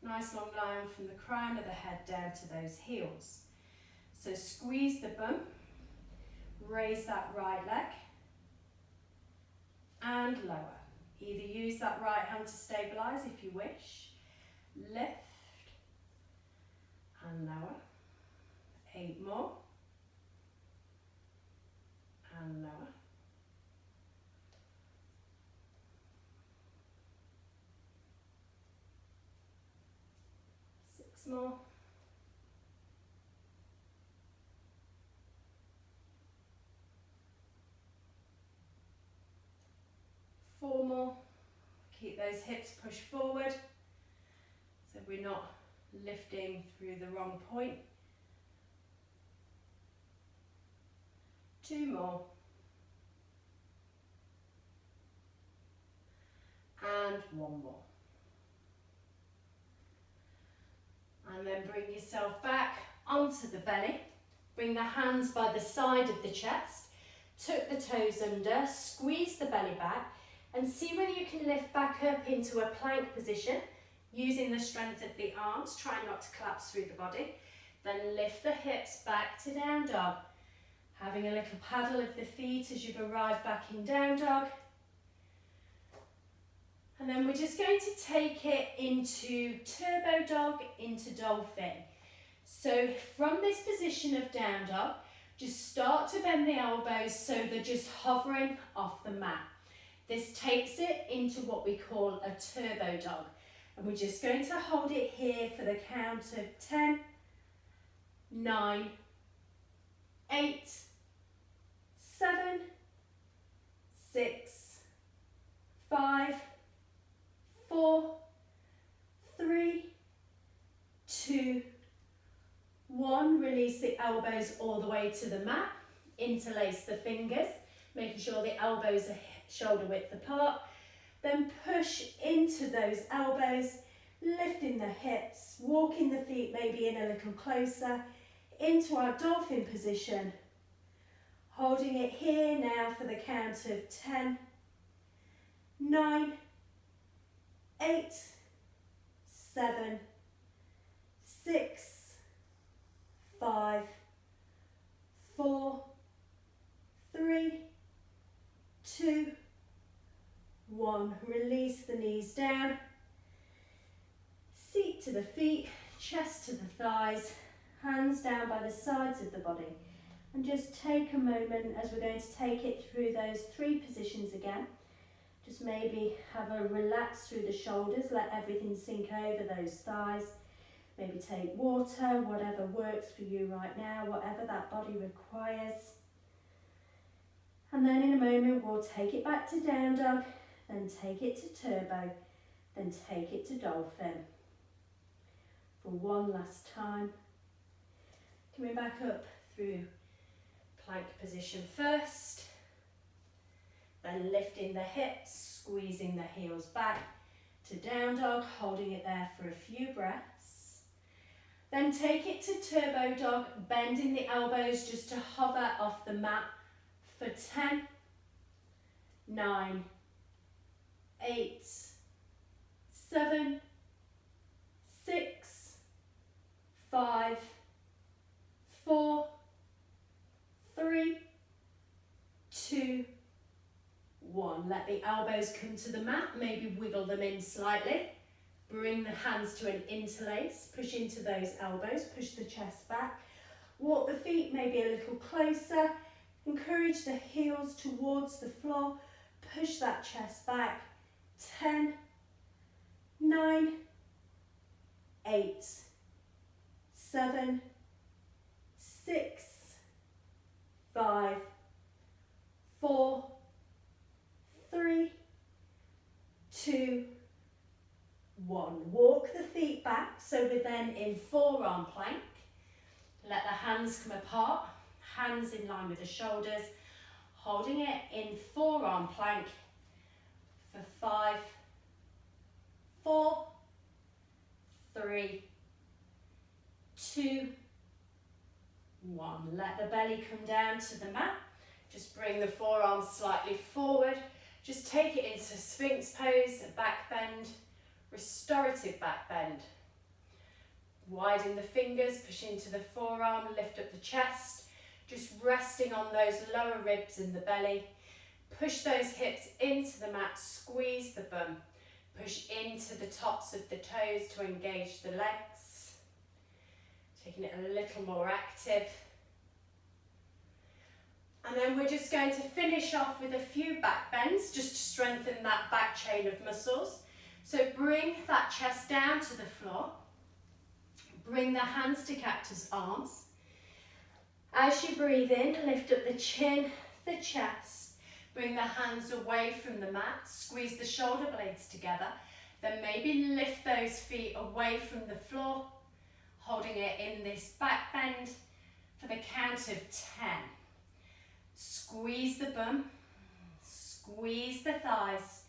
Nice long line from the crown of the head down to those heels. So squeeze the bum, raise that right leg and lower. Either use that right hand to stabilise if you wish. Lift and lower. 8 more. And lower. 6 more. 4 more. Keep those hips pushed forward so we're not lifting through the wrong point. 2 more. And 1 more. And then bring yourself back onto the belly. Bring the hands by the side of the chest. Tuck the toes under, squeeze the belly back and see whether you can lift back up into a plank position using the strength of the arms. Try not to collapse through the body. Then lift the hips back to down dog. Having a little paddle of the feet as you've arrived back in down dog. And then we're just going to take it into turbo dog, into dolphin. So from this position of down dog, just start to bend the elbows so they're just hovering off the mat. This takes it into what we call a turbo dog. And we're just going to hold it here for the count of 10, 9, 8, 7, 6, 5, 4, 3, 2, 1. Release the elbows all the way to the mat. Interlace the fingers, making sure the elbows are shoulder width apart. Then push into those elbows, lifting the hips, walking the feet maybe in a little closer into our dolphin position. Holding it here now for the count of 10, 9, 8, 7, 6, 5, 4, 3, 2, 1. Release the knees down. Seat to the feet, chest to the thighs, hands down by the sides of the body. And just take a moment as we're going to take it through those 3 positions again. Just maybe have a relax through the shoulders, let everything sink over those thighs. Maybe take water, whatever works for you right now, whatever that body requires. And then in a moment we'll take it back to down dog, then take it to turbo, then take it to dolphin. For one last time. Coming back up through Plank position first, then lifting the hips, squeezing the heels back to down dog, holding it there for a few breaths. Then take it to turbo dog, bending the elbows just to hover off the mat for 10, 9, 8, 7, 6, 5, 4, 3, 2, 1. Let the elbows come to the mat, maybe wiggle them in slightly. Bring the hands to an interlace, push into those elbows, push the chest back. Walk the feet maybe a little closer. Encourage the heels towards the floor. Push that chest back. 10, 9, 8, 7, 6, 5, 4, 3, 2, 1. Walk the feet back, so we're then in forearm plank. Let the hands come apart, hands in line with the shoulders, holding it in forearm plank for 5, 4, 3, 2, 1. Let the belly come down to the mat. Just bring the forearms slightly forward. Just take it into Sphinx pose, a back bend, restorative back bend. Widen the fingers, push into the forearm, lift up the chest, just resting on those lower ribs in the belly. Push those hips into the mat, squeeze the bum. Push into the tops of the toes to engage the legs. Taking it a little more active. And then we're just going to finish off with a few back bends, just to strengthen that back chain of muscles. So bring that chest down to the floor. Bring the hands to cactus arms. As you breathe in, lift up the chin, the chest. Bring the hands away from the mat. Squeeze the shoulder blades together. Then maybe lift those feet away from the floor, holding it in this back bend for the count of 10. Squeeze the bum, squeeze the thighs,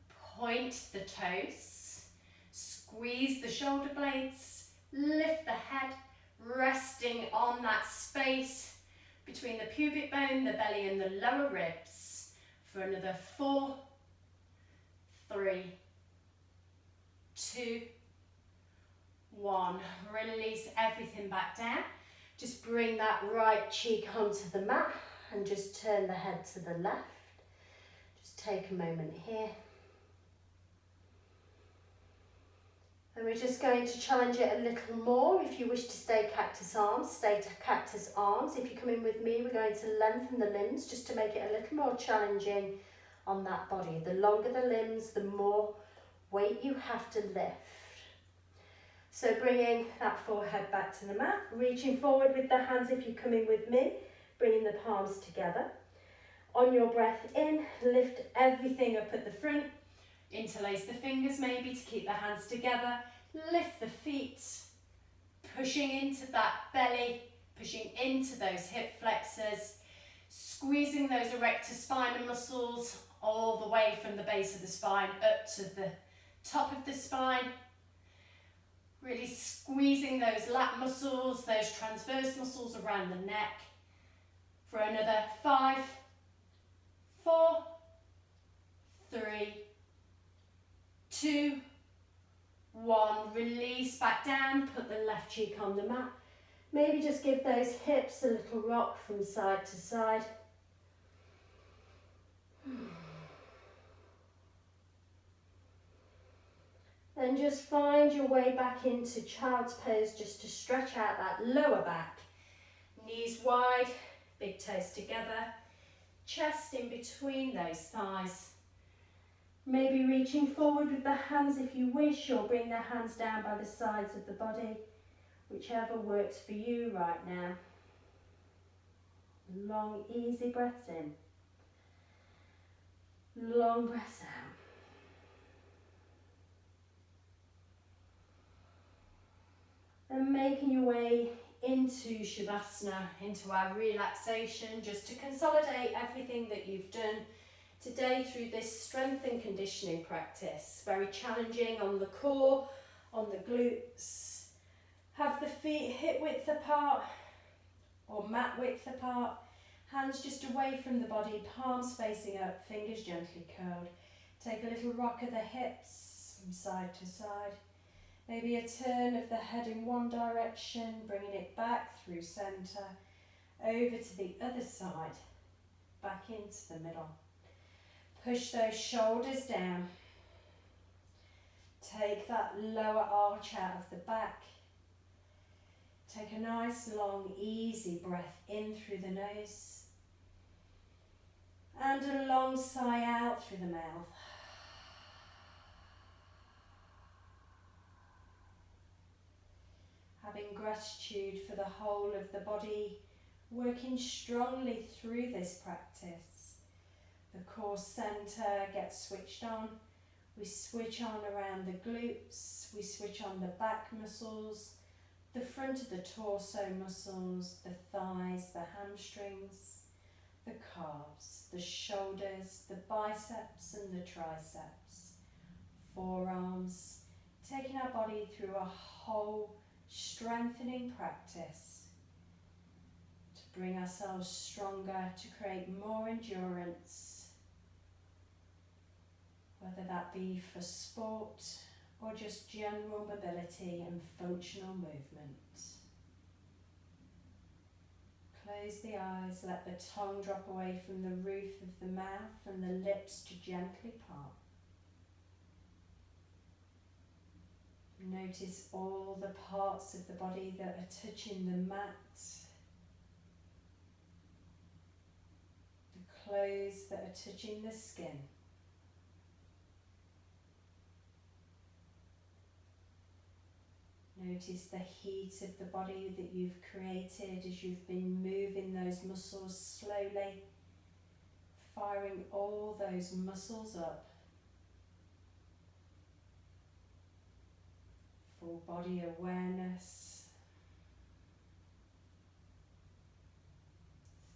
point the toes, squeeze the shoulder blades, lift the head, resting on that space between the pubic bone, the belly and the lower ribs for another 4, 3, 2, 1. Release everything back down. Just bring that right cheek onto the mat and just turn the head to the left. Just take a moment here. And we're just going to challenge it a little more. If you wish to stay cactus arms, stay to cactus arms. If you come in with me, we're going to lengthen the limbs just to make it a little more challenging on that body. The longer the limbs, the more weight you have to lift. So bringing that forehead back to the mat, reaching forward with the hands if you come in with me, bringing the palms together. On your breath in, lift everything up at the front. Interlace the fingers maybe to keep the hands together. Lift the feet, pushing into that belly, pushing into those hip flexors, squeezing those erector spinae muscles all the way from the base of the spine up to the top of the spine. Really squeezing those lat muscles, those transverse muscles around the neck. For another 5, 4, 3, 2, 1. Release back down, put the left cheek on the mat. Maybe just give those hips a little rock from side to side. Then just find your way back into child's pose just to stretch out that lower back. Knees wide, big toes together, chest in between those thighs. Maybe reaching forward with the hands if you wish, or bring the hands down by the sides of the body, whichever works for you right now. Long, easy breaths in. Long breaths out. And making your way into Shavasana, into our relaxation, just to consolidate everything that you've done today through this strength and conditioning practice. Very challenging on the core, on the glutes. Have the feet hip width apart or mat width apart. Hands just away from the body, palms facing up, fingers gently curled. Take a little rock of the hips from side to side. Maybe a turn of the head in one direction, bringing it back through centre, over to the other side, back into the middle. Push those shoulders down. Take that lower arch out of the back. Take a nice, long, easy breath in through the nose. And a long sigh out through the mouth. Having gratitude for the whole of the body, working strongly through this practice. The core centre gets switched on. We switch on around the glutes, we switch on the back muscles, the front of the torso muscles, the thighs, the hamstrings, the calves, the shoulders, the biceps and the triceps, forearms, taking our body through a whole strengthening practice to bring ourselves stronger, to create more endurance, whether that be for sport or just general mobility and functional movement. Close the eyes, let the tongue drop away from the roof of the mouth and the lips to gently part. Notice all the parts of the body that are touching the mat, the clothes that are touching the skin. Notice the heat of the body that you've created as you've been moving those muscles slowly, firing all those muscles up. Full body awareness,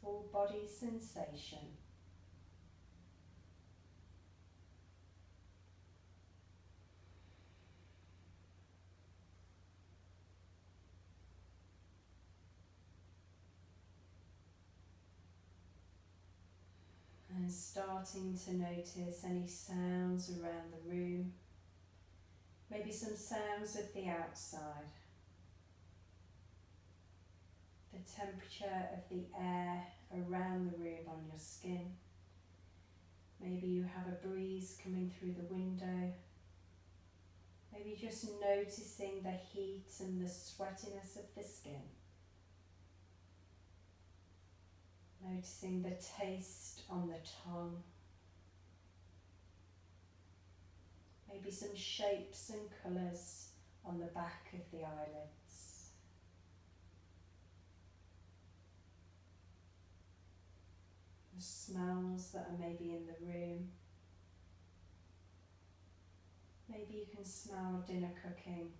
full body sensation. And starting to notice any sounds around the room. Maybe some sounds of the outside. The temperature of the air around the room on your skin. Maybe you have a breeze coming through the window. Maybe just noticing the heat and the sweatiness of the skin. Noticing the taste on the tongue. Maybe some shapes and colours on the back of the eyelids. The smells that are maybe in the room. Maybe you can smell dinner cooking.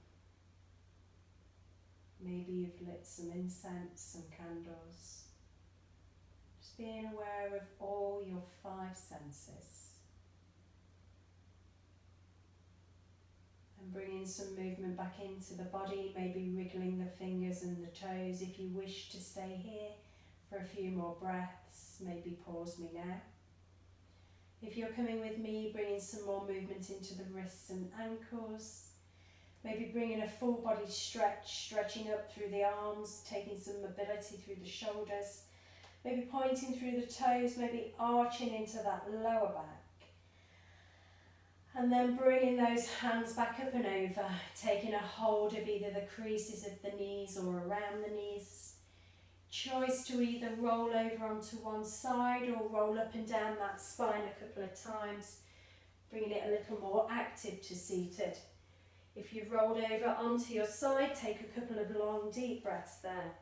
Maybe you've lit some incense, some candles. Just being aware of all your 5 senses. And bringing some movement back into the body, maybe wriggling the fingers and the toes. If you wish to stay here for a few more breaths, maybe pause me now. If you're coming with me, bringing some more movement into the wrists and ankles. Maybe bringing a full body stretch, stretching up through the arms, taking some mobility through the shoulders. Maybe pointing through the toes, maybe arching into that lower back. And then bringing those hands back up and over, taking a hold of either the creases of the knees or around the knees. Choice to either roll over onto one side or roll up and down that spine a couple of times, bringing it a little more active to seated. If you've rolled over onto your side, take a couple of long deep breaths there.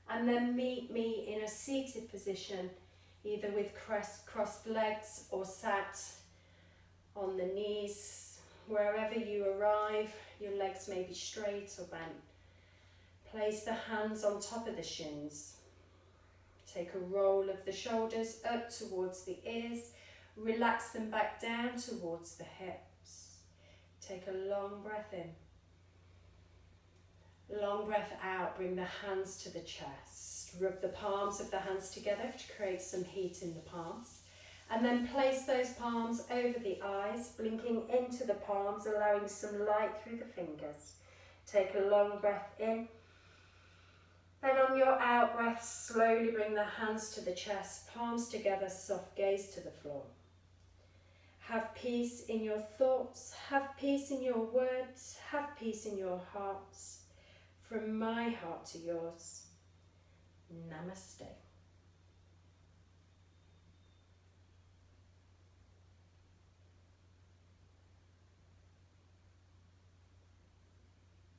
And then meet me in a seated position, either with crossed legs or sat on the knees. Wherever you arrive, your legs may be straight or bent. Place the hands on top of the shins. Take a roll of the shoulders up towards the ears. Relax them back down towards the hips. Take a long breath in. Long breath out. Bring the hands to the chest. Rub the palms of the hands together to create some heat in the palms. And then place those palms over the eyes, blinking into the palms, allowing some light through the fingers. Take a long breath in. Then on your out breath, slowly bring the hands to the chest, palms together, soft gaze to the floor. Have peace in your thoughts, have peace in your words, have peace in your hearts. From my heart to yours, Namaste.